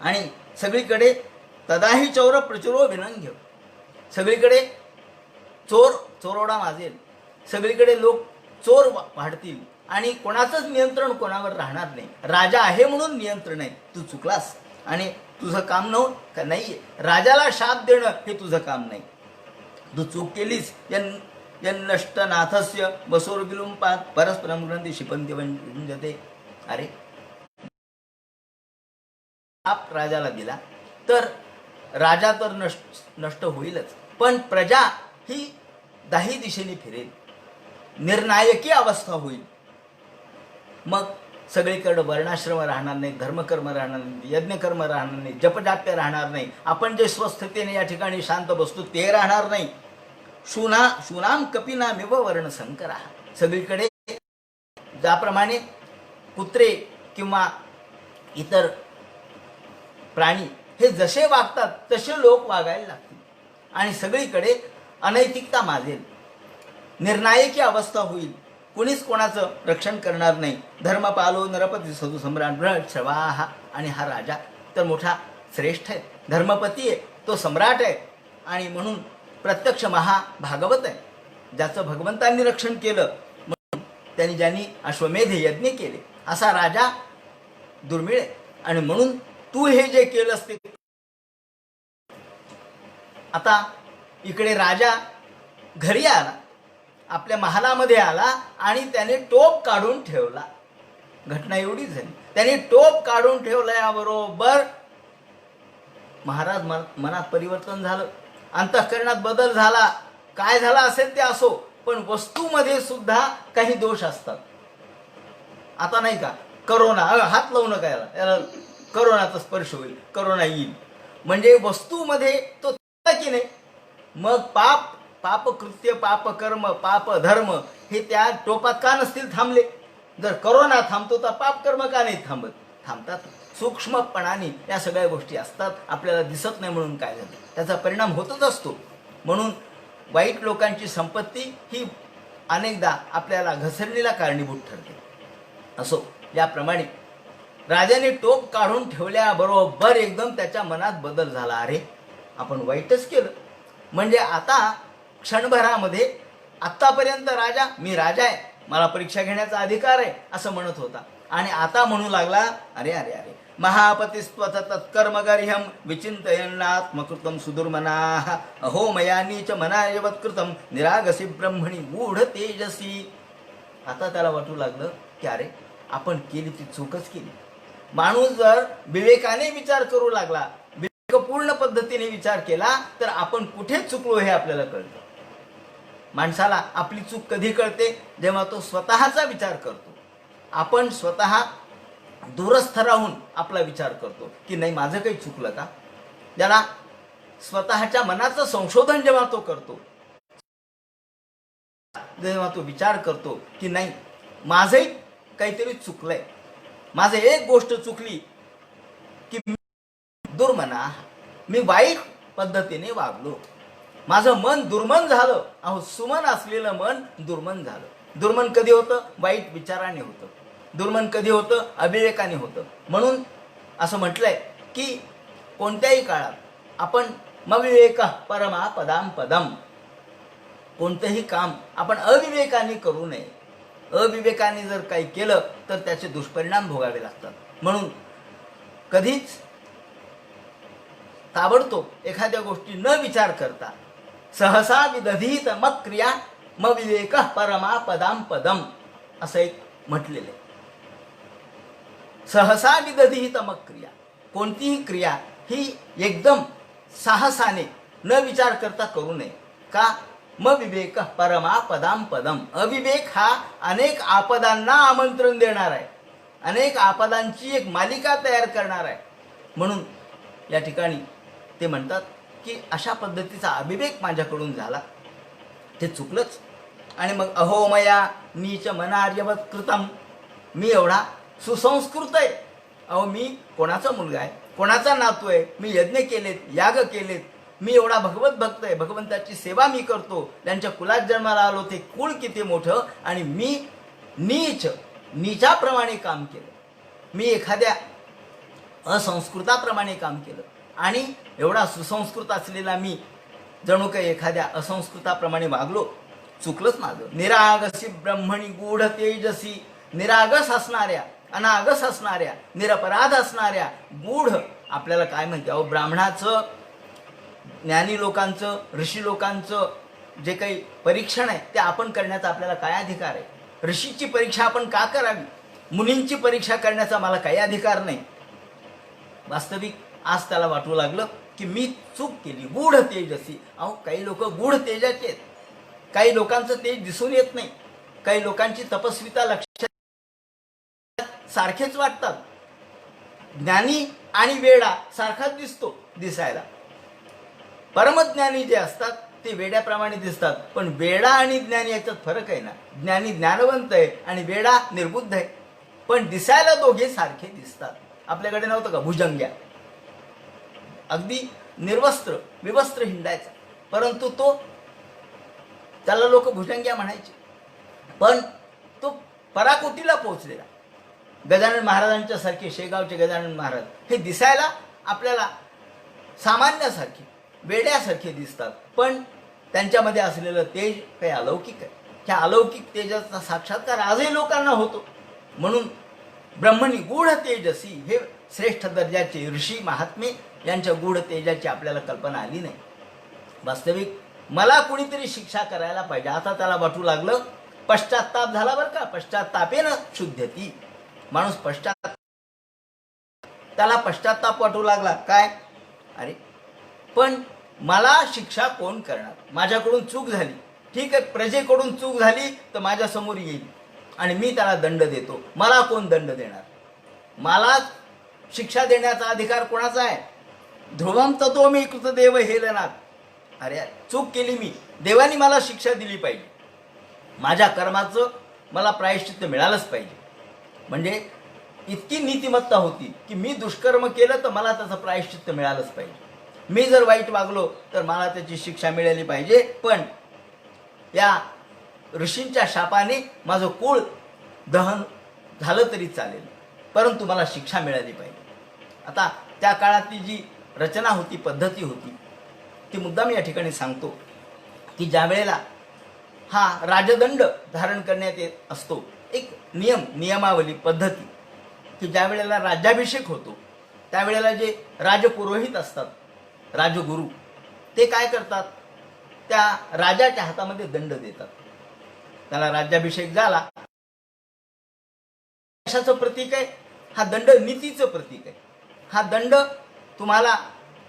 Speaker 1: आणि सगळीकडे तदाही चौर प्रचुरो विनंग्य, सगळीकडे चोरोडा माजेल, सगळीकडे लोक चोर वाढतील आणि कोणाचंच नियंत्रण कोणावर राहणार नाही. राजा आहे म्हणून नियंत्रण आहे. तू चुकलास आणि तुझं काम नाहीये. राजाला शाप देणं हे तुझं काम नाही. तू चूक केलीस यन्नष्ट नाथस्य बसोर्विलुंपात परस्परम ग्रंथी शिपंती वंजते. अरे आप राजाला दिला तर राजा तर नष्ट होईलच, पण प्रजा ही दाही दिशेने फिरेल, निर्णायकी अवस्था होईल. मग सगळीकडे वर्णाश्रम राहणार नाही, धर्मकर्म राहणार नाही, यज्ञकर्म राहणार नाही, जपजाप्य राहणार नाही. आपण जे स्वस्थतेने या ठिकाणी शांत बसतो ते राहणार नाही. शूनाम कपिनामिव वर्ण संकरा. सगळीकडे ज्याप्रमाणे कुत्रे किंवा इतर प्राणी हे जसे वागतात तसे लोक वागायला लागतील आणि सगळीकडे अनैतिकता माजेल, निर्णायकी अवस्था होईल, कुणीच कोणाचं रक्षण करणार नाही. धर्मपालो नरपती सदु सम्राट श्रवाहा. आणि हा राजा तर मोठा श्रेष्ठ आहे, धर्मपती आहे, तो सम्राट आहे आणि म्हणून प्रत्यक्ष महाभागवत आहे, ज्याचं भगवंतांनी रक्षण केलं, म्हणून त्यांनी ज्यांनी अश्वमेध यज्ञ केले असा राजा दुर्मिळ आहे. आणि म्हणून तू हे जे केलंस ते. आता इकडे राजा घरी आला, आपल्या महालामध्ये आला आणि त्याने टोप काढून ठेवला. घटना एवढीच झाली, त्याने टोप काढून ठेवल्याबरोबर महाराज मनात परिवर्तन झालं, अंतःकरणात बदल झाला. काय झाला असेल ते असो, पण वस्तूमध्ये सुद्धा काही दोष असतात. आता नाही का करोना, हात लावू नका याला करोनाचा स्पर्श होईल, करोना येईल, म्हणजे वस्तूमध्ये तो की नाही. मग पाप कृत्य, पाप कर्म, पाप धर्म हे त्या टोपात का नसतील थांबले? जर करोना थांबतो तर पाप कर्म का नाही थांबतात. सूक्ष्मपणाने या सगळ्या गोष्टी असतात, आपल्याला दिसत नाही म्हणून काय झालं, त्याचा परिणाम होतच असतो. म्हणून वाईट लोकांची संपत्ती ही अनेकदा आपल्याला घसरणीला कारणीभूत ठरते. असो, याप्रमाणे राजाने टोप काढून ठेवल्याबरोबर एकदम त्याच्या मनात बदल झाला. अरे आपण वाईटच केलं, म्हणजे आता क्षणभरामध्ये आत्तापर्यंत राजा, मी राजा आहे, मला परीक्षा घेण्याचा अधिकार आहे असं म्हणत होता, आणि आता म्हणू लागला अरे अरे अरे महापतिस्त्वथ तत्कर्मगर्ह्यम विचिंतयन्नात्मकृतं सुदुर्मनाः अहो मया नीच मनायवत्कृतं निरागसी ब्रह्मणी गूढ तेजसी. आता त्याला वाटू लागलं की अरे आपण केली ती चूकच केली. माणूस जर विवेकाने विचार करू लागला, विवेकपूर्ण पद्धतीने विचार केला, तर आपण कुठे चुकलो हे आपल्याला कळतं. माणसाला आपली चूक कधी कळते? जेव्हा तो स्वतःचा विचार करतो. आपण स्वतः दूरस्थ राहून आपला विचार करतो की नाही माझं काही चुकलं का. ज्याला स्वतःच्या मनाचं संशोधन जेव्हा तो करतो, जेव्हा तो विचार करतो की नाही माझंही काहीतरी चुकलंय, माझं एक गोष्ट चुकली की दुर्मना, मी वाईट पद्धतीने वागलो, माझं मन दुर्मन झालं. अहो सुमन असलेलं मन दुर्मन झालं. दुर्मन कधी होतं? वाईट विचाराने होतं. दुर्मन कधी होतं? अविवेकाने होतं. म्हणून असं म्हटलंय की कोणत्याही काळात आपण मविवेक परमा पदाम पदम, कोणतंही काम आपण अविवेकाने करू नये. अविवेकाने जर काही केलं तर त्याचे दुष्परिणाम भोगावे लागतात. म्हणून कधीच ताबडतोब एखाद्या गोष्टी न विचार करता सहसा विदधीत मग क्रिया मविवेक परमा पदाम पदम असं एक म्हटलेलं आहे. सहसा विदधीत मग क्रिया, कोणतीही क्रिया ही एकदम साहसाने न विचार करता करू नये. का? मविवेक परमा पदाम पदम. अविवेक हा अनेक आपदांना आमंत्रण देणार आहे, अनेक आपदांची एक मालिका तयार करणार आहे. म्हणून या ठिकाणी ते म्हणतात की अशा पद्धतीचा अविवेक माझ्याकडून झाला, ते चुकलंच. आणि मग अहो मया नीच मनार्यवत कृतम, मी एवढा सुसंस्कृत आहे. अहो मी कोणाचा मुलगा आहे, कोणाचा नातू आहे, मी यज्ञ केलेत, याग केलेत, मी एवढा भगवत भक्त आहे, भगवंताची सेवा मी करतो, त्यांच्या कुलात जन्माला आलो, ते कुळ किती मोठं, आणि मी नीचाप्रमाणे काम केलं, मी एखाद्या असंस्कृताप्रमाणे काम केलं, आणि एवढा सुसंस्कृत असलेला मी जणू काही एखाद्या असंस्कृताप्रमाणे वागलो. चुकलंच माझं. निरागसी ब्रह्मणी गूढ तेजसी, निरागस असणाऱ्या, अनागस असणाऱ्या, निरपराध असणाऱ्या, गूढ आपल्याला काय म्हणते? अहो ब्राह्मणाचं, ज्ञानी लोकांचं, ऋषी लोकांचं जे काही परीक्षण आहे ते आपण करण्याचा आपल्याला काय अधिकार आहे? ऋषीची परीक्षा आपण का करावी? मुनींची परीक्षा करण्याचा मला काही अधिकार नाही. वास्तविक आज त्याला वाटू लागलं की मी चूक केली. गूढ तेजसी. अहो, काही लोक गूढ तेजाचे आहेत. काही लोकांचं तेज दिसून येत नाही. काही लोकांची तपस्विता लक्षात सारखेच वाटतात. ज्ञानी आणि वेडा सारखाच दिसतो दिसायला. परमज्ञानी जे असतात ते वेड्याप्रमाणे दिसतात. पण वेडा आणि ज्ञानी याच्यात फरक आहे ना. ज्ञानी ज्ञानवंत आहे आणि वेडा निर्बुद्ध आहे. पण दिसायला दोघे सारखे दिसतात. आपल्याकडे नव्हतं का भुजंग्या? अगदी निर्वस्त्र विवस्त्र हिंडायचा, परंतु तो त्याला लोक भुजंग्या म्हणायचे. पण तो पराकोटीला पोहोचलेला. गजानन महाराजांच्या सारखे शेगावचे गजानन महाराज हे दिसायला आपल्याला सामान्यासारखे वेड्यासारखे दिसतात, पण त्यांच्यामध्ये असलेलं तेज काही अलौकिक आहे. त्या अलौकिक तेजाचा साक्षात्कार आजही लोकांना होतो. म्हणून ब्रह्मणी गूढ तेजसी हे श्रेष्ठ दर्जाचे ऋषी महात्मे यांच्या गूढ तेजाची आपल्याला कल्पना आली नाही. वास्तविक मला कुणीतरी शिक्षा करायला पाहिजे. आता त्याला वाटू लागलं, पश्चात्ताप झाला बरं का. पश्चात्तापेन शुद्धती. माणूस त्याला पश्चात्ताप वाटू लागला. काय? अरे पण मला शिक्षा कोण करणार? माझ्याकडून चूक झाली, ठीक आहे, प्रजेकडून चूक झाली तर माझ्या समोर येईल आणि मी त्याला दंड देतो. मला कोण दंड देणार? मला शिक्षा देण्याचा अधिकार कोणाचा आहे? ध्रुवम तत्वमी कृतदेव हेलनाथ. अरे चूक केली मी, देवानी मला शिक्षा दिली पाहिजे. माझ्या कर्माचं मला प्रायश्चित्त मिळालंच पाहिजे. म्हणजे इतकी नीतिमत्ता होती की मी दुष्कर्म केलं तर मला त्याचं प्रायश्चित्त मिळालंच पाहिजे. मी जर वाईट वागलो तर मला त्याची शिक्षा मिळाली पाहिजे. पण या ऋषींच्या शापाने माझं कुळ दहन झालं तरी चालेल, परंतु मला शिक्षा मिळाली पाहिजे. आता त्या काळातली जी रचना होती, पद्धती होती, ती मुद्दाम या ठिकाणी सांगतो की ज्या वेळेला हा राजदंड धारण करण्यात येत असतो, एक नियमावली पद्धती, की ज्या वेळेला राज्याभिषेक होतो त्यावेळेला जे राजपुरोहित असतात, राजगुरू, ते काय करतात? त्या राजाच्या हातामध्ये दंड देतात. त्याला राज्याभिषेक झाला, कशाचं प्रतीक आहे? हा दंड नीतीचं प्रतीक आहे. हा दंड तुम्हाला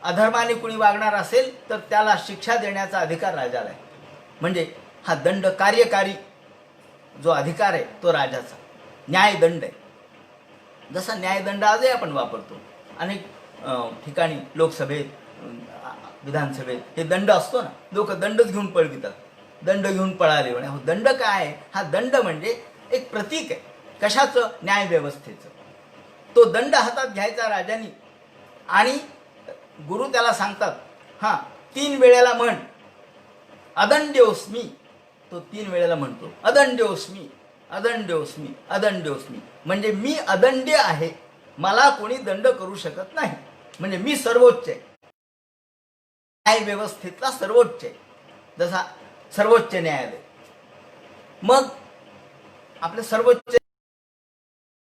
Speaker 1: अधर्माने कुणी वागणार असेल तर त्याला शिक्षा देण्याचा अधिकार राजाला आहे. म्हणजे हा दंड कार्यकारी जो अधिकार आहे तो राजाचा. न्यायदंड आहे. जसा न्यायदंड आजही आपण वापरतो अनेक ठिकाणी, लोकसभेत, विधानसभेत हे दंड असतो ना. लोक दंडच घेऊन पळवितात. दंड घेऊन पळाले म्हणे. हो, दंड काय आहे? हा दंड म्हणजे एक प्रतीक आहे. कशाचं? न्यायव्यवस्थेचं. तो दंड हातात घ्यायचा राजानी आणि गुरु त्याला सांगतात, हां 3 वेळेला म्हण अदंड्योस्मी. तो 3 वेळेला म्हणतो अदंड्योस्मी, अदंड्योस्मी, अदंड्योस्मी. म्हणजे मी अदंड्य आहे, मला कोणी दंड करू शकत नाही. म्हणजे मी सर्वोच्च आहे, न्याय व्यवस्थेतला सर्वोच्च आहे, जसा सर्वोच्च न्यायालय. मग आपलं सर्वोच्च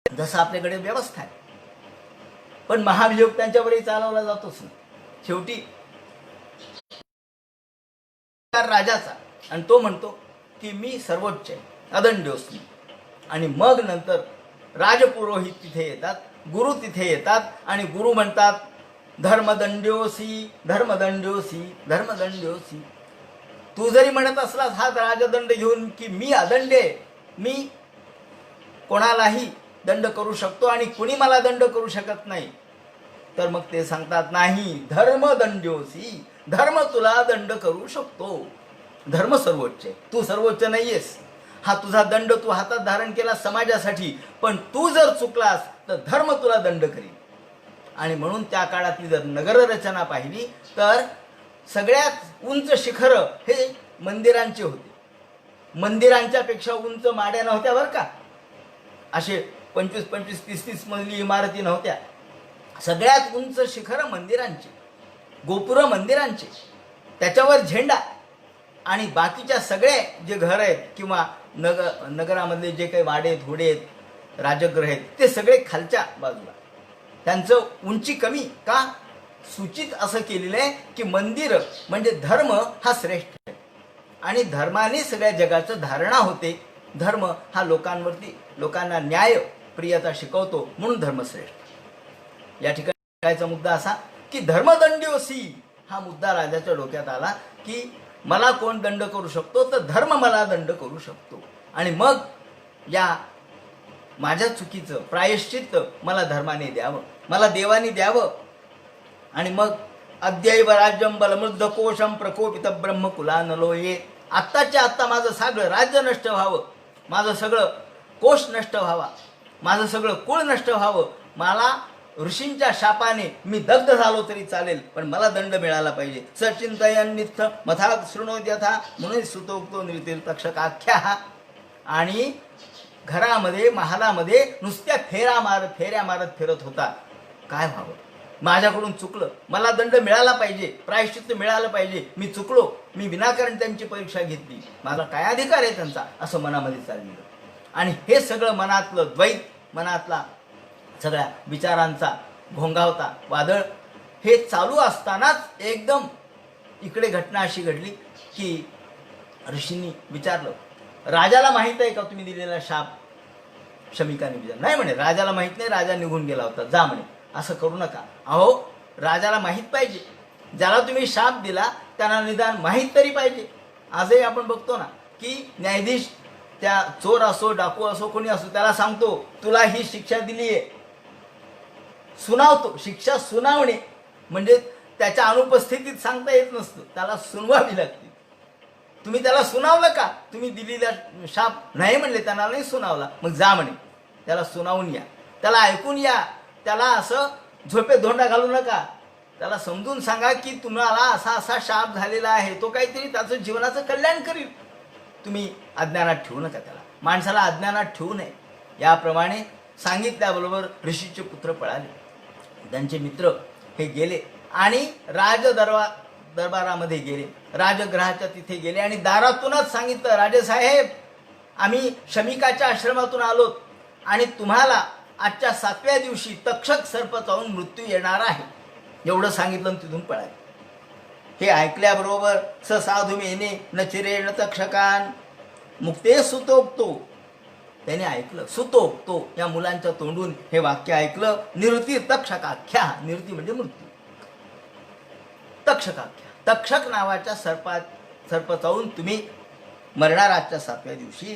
Speaker 1: जसं आपल्याकडे व्यवस्था आहे, पण महाभियोग त्यांच्यावरही चालवला जातोच ना. शेवटी राजाचा, आणि तो म्हणतो की मी सर्वोच्च आहे, अदंड्योस्मी. आणि मग नंतर राजपुरोहित तिथे येतात, गुरु तिथे येतात आणि गुरु म्हणतात धर्मदंड्योसी, धर्मदंड्योसी, धर्मदंड्योसी. तू जरी म्हणत असलास हा राजदंड घेऊन की मी अदंड्य आहे, मी कोणालाही दंड करू शकतो आणि कुणी मला दंड करू शकत नाही, तर मग ते सांगतात नाही, धर्मदंड्योसी, धर्म तुला दंड करू शकतो. धर्म सर्वोच्च आहे, तू सर्वोच्च नाहीयेस. हा तुझा दंड तू हातात धारण केला समाजासाठी, पण तू जर चुकलास तर धर्म तुला दंड करील. आणि म्हणून त्या काळातली जर नगररचना पाहिली तर सगळ्यात उंच शिखर हे मंदिरांचे होते. मंदिरांच्या पेक्षा उंच माड्या नव्हत्या बरं का. असे 25-25, 30-30 मजली इमारती नव्हत्या. सगळ्यात उंच शिखर मंदिरांचे, गोपुर मंदिरांचे, त्याच्यावर झेंडा. आणि बाकीच्या सगळे जे घर आहेत किंवा नगरामधले जे काही वाडे धोडे आहेत, राजगृह आहेत, ते सगळे खालच्या बाजूला. त्यांचं उंची कमी का? सूचित असं केलेलं आहे की मंदिर म्हणजे धर्म हा श्रेष्ठ आहे आणि धर्माने सगळ्या जगाचं धारणा होते. धर्म हा लोकांना न्याय प्रियता शिकवतो, म्हणून धर्मश्रेष्ठ. या ठिकाणचा मुद्दा असा की धर्मदंड्योसी हा मुद्दा राजाच्या डोक्यात आला की मला कोण दंड करू शकतो, तर धर्म मला दंड करू शकतो. आणि मग या माझ्या चुकीचं प्रायश्चित्त मला धर्माने द्यावं, मला देवाने द्यावं. आणि मग अद्यैव राज्यम बलमृद्ध कोशम प्रकोपित ब्रह्मकुलानलो ये. आत्ताच्या आत्ता माझं सगळं राज्य नष्ट व्हावं, माझं सगळं कोश नष्ट व्हावा, माझं सगळं कुळ नष्ट व्हावं. मला ऋषींच्या शापाने मी दग्ध झालो तरी चालेल, पण मला दंड मिळाला पाहिजे. सचिंतयन नित्थ मथा शृणोद्यथा म्हणून सुतोक्तो नृतीर्थक्षकाख्या. आणि घरामध्ये महालामध्ये नुसत्या फेऱ्या मारत फिरत होता. काय व्हावं, माझ्याकडून चुकलं, मला दंड मिळाला पाहिजे, प्रायश्चित्त मिळालं पाहिजे, मी चुकलो, मी विनाकारण त्यांची परीक्षा घेतली, माझा काय अधिकार आहे त्यांचा, असं मनामध्ये चाललेलं. आणि हे सगळं मनातलं द्वैत, मनातला सगळ्या विचारांचा घोंगावता वादळ हे चालू असतानाच एकदम इकडे घटना अशी घडली की ऋषींनी विचारलं, राजाला माहित आहे का तुम्ही दिलेला शाप? शमिकाने विचारलं. नाही म्हणे, राजाला माहित नाही, राजा निघून गेला होता, जा म्हणे. असं करू नका. अहो, राजाला माहित पाहिजे, ज्याला तुम्ही शाप दिला त्यांना निदान माहित तरी पाहिजे. आजही आपण बघतो ना की न्यायाधीश त्या चोर असो डाकू असो कोणी असो त्याला सांगतो तुला ही शिक्षा दिली आहे, सुनावतो. शिक्षा सुनावणे म्हणजे त्याच्या अनुपस्थितीत सांगता येत नसतं, त्याला सुनवावी लागते. तुम्ही त्याला सुनावलं का? तुम्ही दिलेला शाप नाही म्हणले, त्यांना नाही सुनावला, मग जा म्हणे, त्याला सुनावून या, त्याला ऐकून या, त्याला असं झोपेत धोंडा घालू नका, त्याला समजून सांगा की तुम्हाला असा असा शाप झालेला आहे, तो काहीतरी त्याचं जीवनाचं कल्याण करील. तुम्ही अज्ञानात ठेवू नका, त्याला माणसाला अज्ञानात ठेवू नये. याप्रमाणे सांगितल्याबरोबर ऋषीचे पुत्र पळाले. त्यांचे मित्र हे गेले आणि दरबारामध्ये गेले, राजगृहाच्या तिथे गेले आणि दारातूनच सांगितलं, राजेसाहेब आम्ही शमिकाच्या आश्रमातून आलोत आणि तुम्हाला आजच्या 7व्या दिवशी तक्षक सर्प चावून मृत्यू येणार आहे, एवढं सांगितलं आणि तिथून पळाले. हे ऐकल्याबरोबर स साधू मेने न चिरेण तक्षकान मुक्ते सुतोक्तो. त्याने ऐकलं, सुतोक्तो या मुलांच्या तोंडून हे वाक्य ऐकलं. निवृत्ती तक्षकाख्या, निवृत्ती म्हणजे मृत्यू, तक्षकाख्या, तक्षक नावाच्या सर्प चावून तुम्ही मरणार आजच्या 7व्या दिवशी.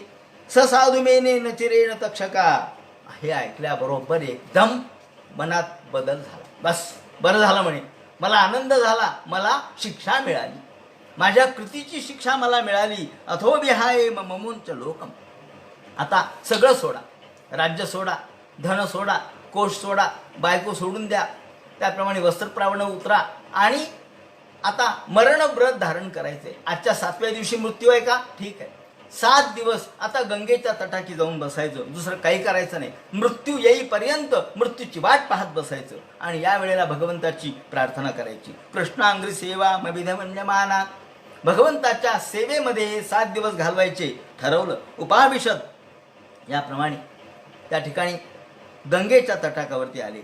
Speaker 1: स साधू मेने न चिरेण तक्षका. हे ऐकल्याबरोबर एकदम मनात बदल झाला. बस बरं झालं म्हणे, मला आनंद झाला, मला शिक्षा मिळाली, माझ्या कृतीची शिक्षा मला मिळाली. अथो विहाय ममुंच लोकम. आता सगळं सोडा, राज्य सोडा, धन सोडा, कोश सोडा, बायको सोडून द्या, त्याप्रमाणे वस्त्रप्रावण उतरा आणि आता मरण व्रत धारण करायचंय. आजच्या 7व्या दिवशी मृत्यू आहे का? ठीक आहे, 7 दिवस आता गंगेच्या तटाकी जाऊन बसायचं, दुसरं काही करायचं नाही. मृत्यू येईपर्यंत मृत्यूची वाट पाहत बसायचं आणि या वेळेला भगवंताची प्रार्थना करायची. कृष्णांग्री सेवा मविधमन्यमाना. भगवंताच्या सेवेमध्ये 7 दिवस घालवायचे ठरवलं. उपाभिषद याप्रमाणे त्या ठिकाणी गंगेच्या तटाकावरती आले.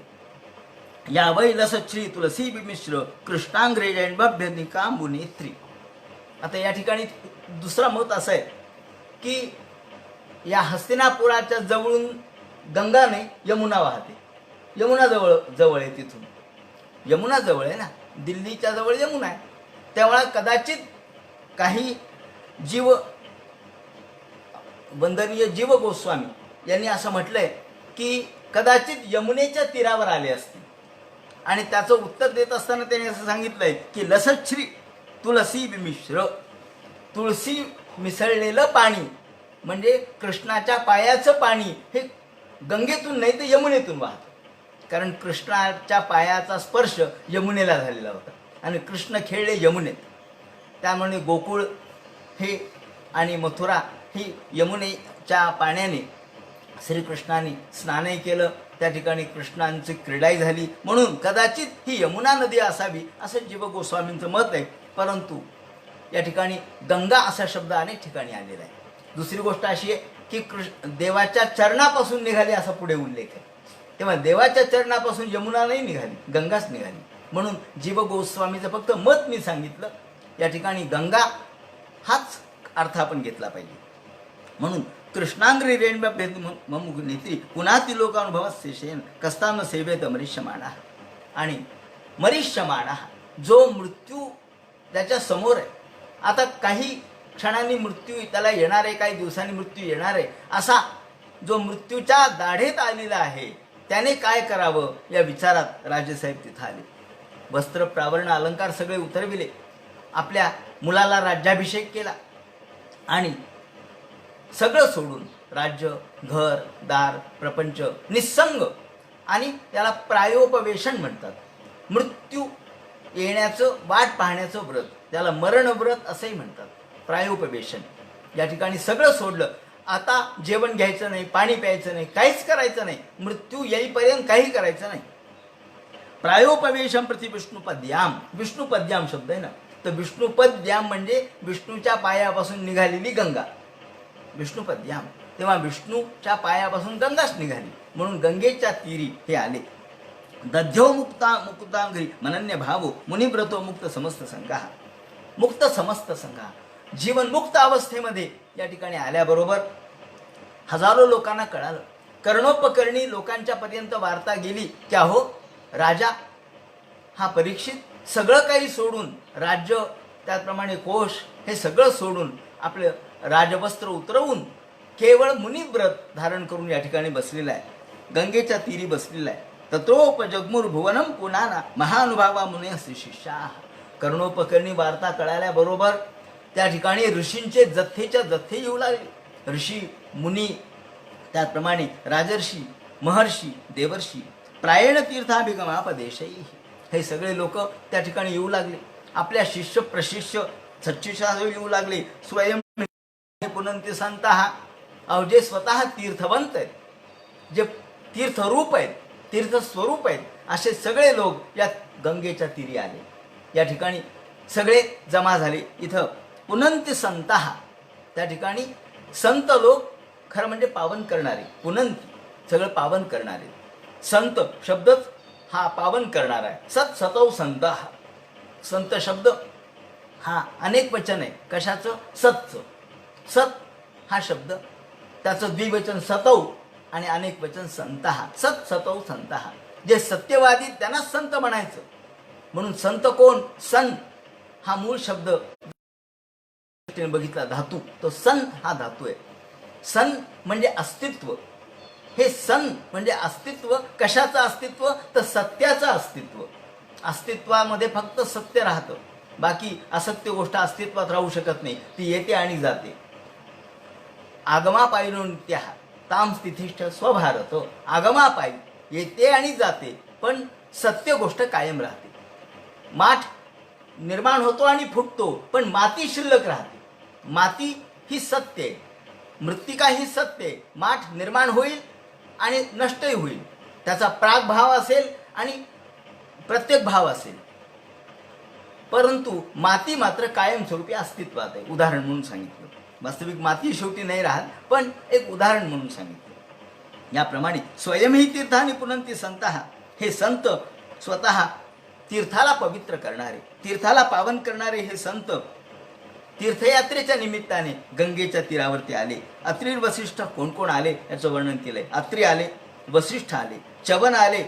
Speaker 1: या वै लसश्री तुलसी मिश्र कृष्णांग्रे जैनभ्यनिकांबुनेत्री. आता या ठिकाणी दुसरा मत असं आहे की या हस्तिनापुराच्या जवळून गंगा नाही, यमुना वाहते. यमुना जवळ आहे, तिथून यमुना जवळ आहे ना, दिल्लीच्या जवळ यमुना आहे. त्यामुळे कदाचित काही वंदनीय जीव गोस्वामी यांनी असं म्हटलंय की कदाचित यमुनेच्या तीरावर आले असतील. आणि त्याचं उत्तर देत असताना त्यांनी असं सांगितलंय की लसश्री तुलसी मिश्र. तुळशी मिसळलेलं पाणी म्हणजे कृष्णाच्या पायाचं पाणी हे गंगेतून नाही तर यमुनेतून वाहतं. कारण कृष्णाच्या पायाचा स्पर्श यमुनेला झालेला होता आणि कृष्ण खेळले यमुनेत. त्यामुळे गोकुळ हे आणि मथुरा ही यमुनेच्या पाण्याने श्रीकृष्णाने स्नानही केलं, त्या ठिकाणी कृष्णांची क्रीडाही झाली. म्हणून कदाचित ही यमुना नदी असावी असं जीव गोस्वामींचं मत आहे. परंतु या ठिकाणी गंगा असा शब्द अनेक ठिकाणी आलेला आहे. दुसरी गोष्ट अशी आहे की देवाच्या चरणापासून निघाली असा पुढे उल्लेख आहे. तेव्हा देवाच्या चरणापासून यमुना नाही निघाली, गंगाच निघाली. म्हणून जीव गोस्वामीचं फक्त मत मी सांगितलं. या ठिकाणी गंगा हाच अर्थ आपण घेतला पाहिजे. म्हणून कृष्णांग्री रेणव्या भेद ममुख नेत्री पुन्हा ती लोकानुभवात शेषेन कस्तान सेवेत मरिष्यमाणा. आणि मरिष्यमाणा जो मृत्यू त्याच्या समोर आहे, आता काही क्षणांनी मृत्यू त्याला येणार आहे, काही दिवसांनी मृत्यू येणार आहे, असा जो मृत्यूच्या दाढेत आलेला आहे त्याने काय करावं या विचारात राजेसाहेब तिथं आले. वस्त्र प्रावरण अलंकार सगळे उतरविले, आपल्या मुलाला राज्याभिषेक केला आणि सगळं सोडून राज्य, घर, दार, प्रपंच, निस्संग, आणि त्याला प्रायोपवेशन म्हणतात, मृत्यू येण्याचं वाट पाहण्याचं व्रत, त्याला मरण व्रत असंही म्हणतात, प्रायोपवेशन. या ठिकाणी सगळं सोडलं, आता जेवण घ्यायचं नाही, पाणी प्यायचं नाही, काहीच करायचं नाही, मृत्यू येईपर्यंत काही करायचं नाही. प्रायोपवेशम प्रति विष्णुपद्याम, विष्णुपद्याम शब्द आहे ना, तर विष्णुपद्याम म्हणजे विष्णूच्या पायापासून निघालेली गंगा, विष्णुपद्याम. तेव्हा विष्णूच्या पायापासून गंगाच निघाली, म्हणून गंगेच्या तीरी हे आले. दध्यो मुक्तांगरी मनन्य भावो मुनिव्रतो मुक्त समस्त संघा, मुक्त समस्त संघा. जीवन मुक्त अवस्थेमध्ये या ठिकाणी आल्याबरोबर हजारो लोकांना कळालं, कर्णोपकरणी लोकांच्या पर्यंत वार्ता गेली की अहो राजा हा परीक्षित सगळं काही सोडून, राज्य त्याचप्रमाणे कोश हे सगळं सोडून, आपलं राजवस्त्र उतरवून केवळ मुनिव्रत धारण करून या ठिकाणी बसलेला आहे, गंगेच्या तीरी बसलेला आहे. तत्रोपजग्मुर भुवनम पुनाना महानुभावा मुने शिष्या. कर्णोपकरणी वार्ता कळाल्याबरोबर त्या ठिकाणी ऋषींचे जथ्थेच्या जथ्थे येऊ लागले. ऋषी, मुनी, त्याचप्रमाणे राजर्षी, महर्षी, देवर्षी, प्रायण तीर्थाभिगमापदेशही, हे सगळे लोक त्या ठिकाणी येऊ लागले. आपल्या शिष्य प्रशिष्य सच्चिशा येऊ लागले. स्वयं पुनंती संत, जे स्वतः तीर्थवंत आहेत, जे तीर्थरूप आहेत, तीर्थस्वरूप आहेत, असे सगळे लोक या गंगेच्या तीरी आले. या ठिकाणी सगळे जमा झाले. इथं पुनंती संत, त्या ठिकाणी संत लोक, खरं म्हणजे पावन करणारे, पुनंती सगळं पावन करणारे. संत शब्दच हा पावन करणारा आहे. सत सतौ संत, संत शब्द हा अनेक वचन आहे. कशाचं? सतचं. सत हा शब्द, त्याचं द्विवचन सतौ आणि अनेक वचन संत. सत सतौ संत, जे सत्यवादी त्यांना संत म्हणायचं. म्हणून संत कोण? सन हा मूळ शब्द बघितला, धातू, तो सन हा धातू आहे. सन म्हणजे अस्तित्व. हे सन म्हणजे अस्तित्व. कशाचं अस्तित्व? तर सत्याचं अस्तित्व. अस्तित्वामध्ये फक्त सत्य राहतं, बाकी असत्य गोष्ट अस्तित्वात राहू शकत नाही, ती येते आणि जाते. आगमापायी नित्या ताम स्थितिष्ठ स्वभारत. आगमापायी येते आणि जाते, पण सत्य गोष्ट कायम राहते. माठ निर्माण होतो आणि फुटतो, पण माती शिल्लक राहते. माती ही सत्य आहे, मृत्तिका ही सत्य आहे. माठ निर्माण होईल आणि नष्टही होईल, त्याचा प्रागभाव असेल आणि प्रत्येक भाव असेल, परंतु माती मात्र कायमस्वरूपी अस्तित्वात आहे. उदाहरण म्हणून सांगितलं. वास्तविक माती शेवटी नाही राहत, पण एक उदाहरण म्हणून सांगितलं. याप्रमाणे स्वयंही तीर्थानी पुनंती संत, हे संत स्वतः तीर्थाला पवित्र करणारे, तीर्थाला पावन करणारे हे संत तीर्थयात्रेच्या निमित्ताने गंगेच्या तीरावरती आले. अत्रि वसिष्ठ कोण कोण आले याचं वर्णन केलंय. अत्रि आले, वसिष्ठ आले, च्यवन आले,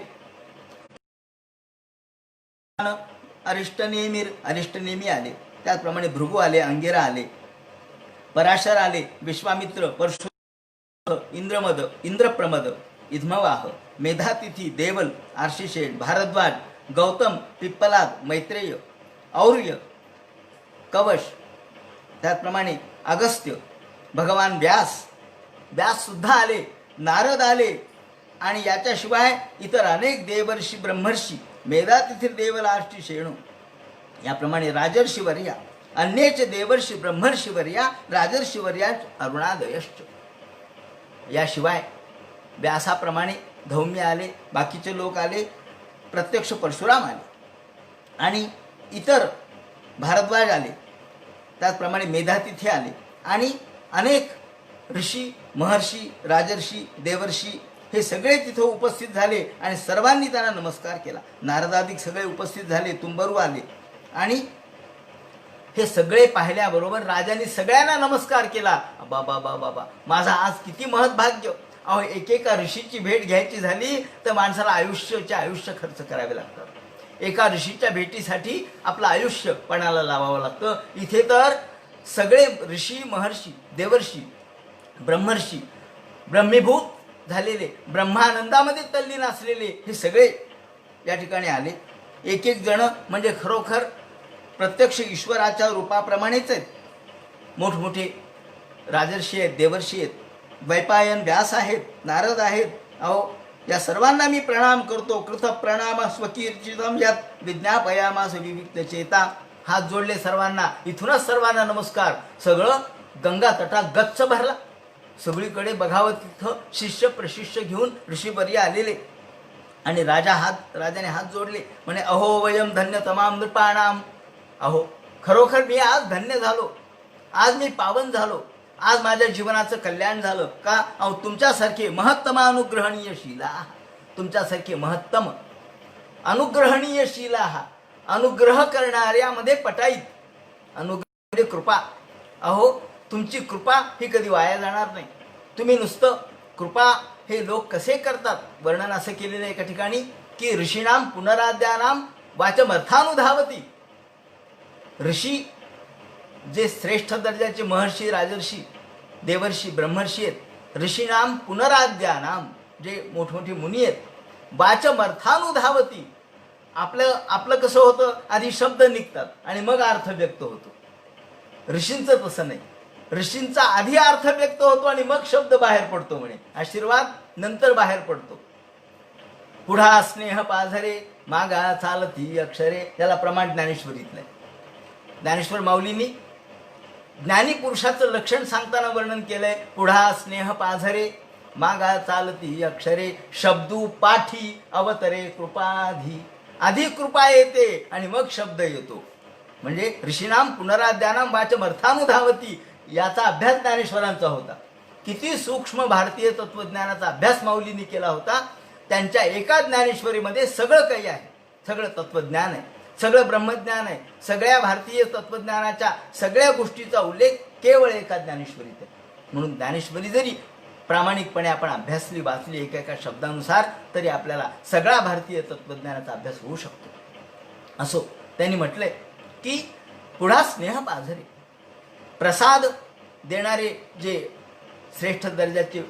Speaker 1: अरिष्टनेमी आले, त्याचप्रमाणे भृगु आले, अंगिरा आले, पराशर आले, विश्वामित्र, परशु, इंद्रमद, इंद्रप्रमद, इद्मवाह, मेधातिथी, देवल, आर्षिषेण, भारद्वाज, गौतम, पिप्पलाद, मैत्रेय, और्य, कवश, त्याचप्रमाणे अगस्त्य, भगवान व्यास सुद्धा आले, नारद आले, आणि याच्याशिवाय इतर अनेक देवर्षी, ब्रह्मर्षी, मेधातिथी, देवल, आर्षिषेणू, याप्रमाणे राजर्षीवर्या, अन्येच देवर्षी, ब्रह्मर्षीवर्या, राजर्षीवर्या, अरुणादयश्च. याशिवाय व्यासाप्रमाणे धौम्य आले, बाकीचे लोक आले, प्रत्यक्ष परशुराम आले, आणि इतर भारद्वाज आले, त्याचप्रमाणे मेधातिथी आले, आणि अनेक ऋषी, महर्षी, राजर्षी, देवर्षी हे सगळे तिथं उपस्थित झाले आणि सर्वांनी त्यांना नमस्कार केला. नारदादिक सगळे उपस्थित झाले, तुंबरू आले, आणि हे सगळे पाहिल्याबरोबर राजाने सगळ्यांना नमस्कार केला. बाबा बाबा बाबा, माझा आज किती महत्भाग्य. अहो, एकेका ऋषीची भेट घ्यायची झाली तर माणसाला आयुष्य खर्च करावे लागतात. एका ऋषीच्या भेटीसाठी आपलं आयुष्य पणाला लावावं लागतं. इथे तर सगळे ऋषी, महर्षी, देवर्षी, ब्रह्मर्षी, ब्रह्मीभूत झालेले, ब्रह्मानंदामध्ये तल्लीन असलेले हे सगळे या ठिकाणी आले. एक एक जण म्हणजे खरोखर प्रत्यक्ष ईश्वराच्या रूपाप्रमाणेच आहेत. मोठमोठे राजर्षी आहेत, देवर्षी आहेत, वैपायन व्यास आहेत, नारद आहेत. अहो, या सर्वांना मी प्रणाम करतो. कृत प्रणाम स्वकीर्चितम यात विज्ञापयामास विविक्त चेता. हात जोडले सर्वांना. इथूनच सर्वांना नमस्कार. सगळं गंगा तटात गच्च भरला. सगळीकडे बघावं तिथं शिष्य प्रशिष्य घेऊन ऋषीवर्य आलेले. आणि राजाने हात जोडले. म्हणे, अहो वयम धन्य तमाम नृपाणाम. अहो, खरोखर मी आज धन्य झालो. आज मी पावन झालो. आज माझ्या जीवनाचं कल्याण झालं. का? अहो, तुमच्यासारखे महत्तम अनुग्रहणीय शीला, तुमच्यासारखे महत्तम अनुग्रहणीय शीला, अनुग्रह करणाऱ्यामध्ये पटाईत. अनुग्रह म्हणजे कृपा. अहो, तुमची कृपा ही कधी वाया जाणार नाही. तुम्ही नुसतं कृपा हे लोक कसे करतात, वर्णन असं केलेलं आहे एका ठिकाणी की ऋषीणाम पुनराद्यानाम वाचमर्थानुधावती. ऋषी जे श्रेष्ठ दर्जाचे महर्षी, राजर्षी, देवर्षी, ब्रह्मर्षी आहेत. ऋषीनाम पुनराद्यानाम जे मोठमोठे मुनी आहेत. वाचमर्थानुधावती. आपलं कसं होतं, आधी शब्द निघतात आणि मग अर्थ व्यक्त होतो. ऋषींचं तसं नाही. ऋषींचा आधी अर्थ व्यक्त होतो आणि मग शब्द बाहेर पडतो. म्हणे आशीर्वाद नंतर बाहेर पडतो. पुढा स्नेह पाझरे, मागा चालती अक्षरे. त्याला प्रमाण ज्ञानेश्वरीतलं. ज्ञानेश्वर माऊलींनी ज्ञानी पुरुषाचं लक्षण सांगताना वर्णन केलंय. पुढा स्नेह पाझरे, मागा चालती अक्षरे, शब्दू पाठी अवतरे कृपाधी. आधी कृपा येते आणि मग शब्द येतो. म्हणजे ऋषीनाम पुनराद्यानाम वाचमर्थानुधावती याचा अभ्यास ज्ञानेश्वरांचा होता. किती सूक्ष्म भारतीय तत्वज्ञानाचा अभ्यास माऊलींनी केला होता. त्यांच्या एका ज्ञानेश्वरीमध्ये सगळं काही आहे. सगळं तत्वज्ञान आहे, सगळं ब्रह्मज्ञान आहे. सगळ्या भारतीय तत्वज्ञानाच्या सगळ्या गोष्टीचा उल्लेख केवळ एका ज्ञानेश्वरीत आहे. म्हणून ज्ञानेश्वरी जरी प्रामाणिकपणे आपण अभ्यासली, वाचली एका शब्दानुसार, तरी आपल्याला सगळा भारतीय तत्वज्ञानाचा अभ्यास होऊ शकतो. असो, त्यांनी म्हटलंय की पुढा स्नेह पाझरे, प्रसाद देणारे जे श्रेष्ठ दर्जाचे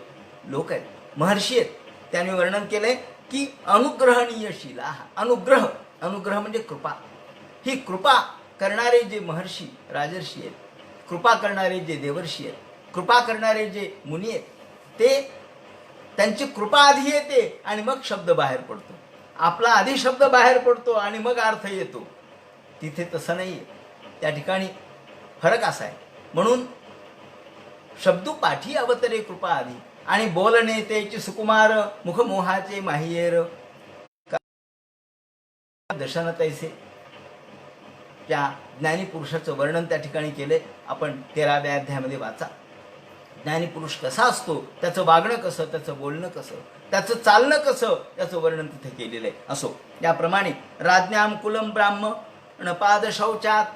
Speaker 1: लोक आहेत, महर्षी आहेत, त्यांनी वर्णन केलंय की अनुग्रहणीय शीला. अनुग्रह म्हणजे कृपा. ही कृपा करणारे जे महर्षी, राजर्षी आहेत, कृपा करणारे जे देवर्षी आहेत, कृपा करणारे जे मुनी आहेत, ते त्यांची कृपा आधी येते आणि मग शब्द बाहेर पडतो. आपला आधी शब्द बाहेर पडतो आणि मग अर्थ येतो. तिथे तसं नाही. त्या ठिकाणी फरक असा आहे. म्हणून शब्दू पाठी अवतरे कृपा आधी. आणि बोलणे तेची सुकुमार, मुखमोहाचे माहियेर, दर्शन तैसे. त्या ज्ञानी पुरुषाचं वर्णन त्या ठिकाणी केले. आपण 13व्या अध्यायामध्ये वाचा. ज्ञानी पुरुष कसा असतो, त्याचं वागणं कसं, त्याचं बोलणं कसं, त्याचं चालणं कसं, त्याचं वर्णन तिथे केलेलं आहे. असो, याप्रमाणे राज्ञाम कुलम ब्राह्मण पाद शौचात.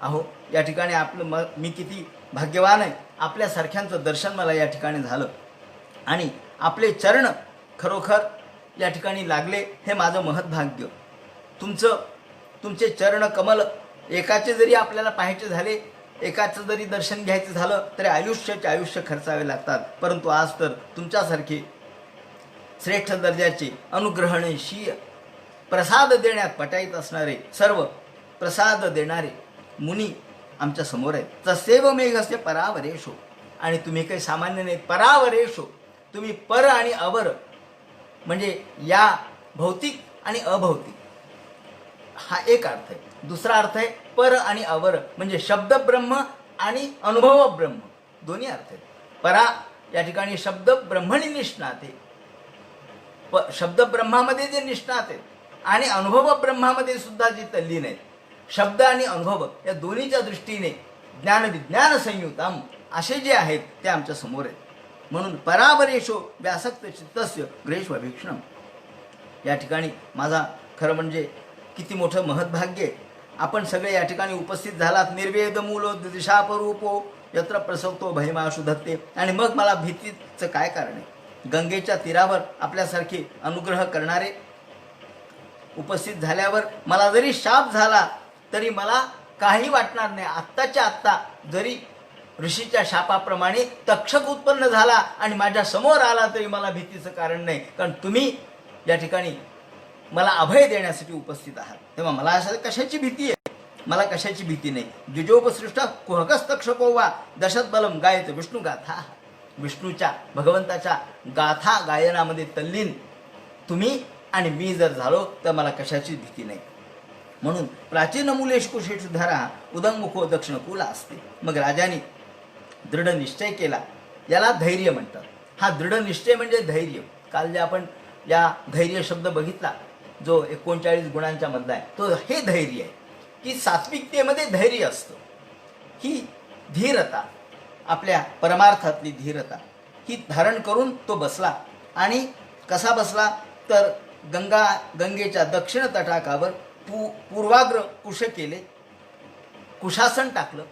Speaker 1: अहो, या ठिकाणी आपलं मी किती भाग्यवान आहे. आपल्यासारख्यांचं दर्शन मला या ठिकाणी झालं आणि आपले चरण खरोखर या ठिकाणी लागले. हे माझं महत्भाग्य. तुमचे चरण कमल एकाचे जरी आपल्याला पाहायचे झाले, एकाचं जरी दर्शन घ्यायचं झालं तरी आयुष्य खर्चावे लागतात. परंतु आज तर तुमच्यासारखे श्रेष्ठ दर्जाचे अनुग्रहणशीय, प्रसाद देण्यात पटाईत असणारे, सर्व प्रसाद देणारे मुनी आमच्या समोर आहेत. तसेव मेघस्य परावरेशो. आणि तुम्ही काही सामान्य नाहीत. परावरेशो, तुम्ही पर आणि अवर म्हणजे या भौतिक आणि अभौतिक हा एक अर्थ आहे. दुसरा अर्थ आहे पर आणि अवर म्हणजे शब्द ब्रह्म आणि अनुभव ब्रह्म, दोन्ही अर्थ आहेत. परा या ठिकाणी शब्द ब्रह्मणी निष्णाते, शब्द ब्रह्मामध्ये जे निष्णात आहेत आणि अनुभव ब्रह्मामध्ये सुद्धा जे तल्लीन आहेत. शब्द आणि अनुभव या दोन्हीच्या दृष्टीने ज्ञान विज्ञान संयुतम असे जे आहेत ते आमच्या समोर आहेत. म्हणून परावरेशो व्यासक्त चित्तस्य ग्रेष्वभीक्षणम. या ठिकाणी माझा खरं म्हणजे किती मोठं महत्भाग्य आहे. आपण सगळे या ठिकाणी उपस्थित झालात. निर्वेद मूलो दिशापरूपो यत्र प्रसवतो भयमाशु धत्ते. आणि मग मला भीतीचं काय कारण आहे? गंगेच्या तीरावर आपल्यासारखे अनुग्रह करणारे उपस्थित झाल्यावर मला जरी शाप झाला तरी मला काही वाटणार नाही. आत्ताच्या आत्ता जरी ऋषीच्या शापाप्रमाणे तक्षक उत्पन्न झाला आणि माझ्या समोर आला तरी मला भीतीचं कारण नाही, कारण तुम्ही या ठिकाणी मला अभय देण्यासाठी उपस्थित आहात. तेव्हा मला अशा कशाची भीती आहे? मला कशाची भीती नाही. द्विजोपसृष्ट कुहकस्तक्षको वा दशतबलम गायत विष्णू गाथा. विष्णूच्या भगवंताच्या गाथा गायनामध्ये तल्लीन तुम्ही आणि मी जर झालो तर मला कशाची भीती नाही. म्हणून प्राचीन मूलेश कुशेषु धरा उदंगमुखो दक्षिण कुला असते. मग राजाने दृढ निश्चय केला. याला धैर्य म्हणतात. हा दृढ निश्चय म्हणजे धैर्य. काल जे आपण या धैर्य शब्द बघितला जो 39 गुणांच्या मधला आहे तो हे धैर्य आहे की सात्विकतेमध्ये धैर्य असतं. ही धीरता, आपल्या परमार्थातली धीरता ही धारण करून तो बसला. आणि कसा बसला तर गंगेच्या दक्षिण तटाकावर पूर्वाग्र कुश केले, कुशासन टाकलं.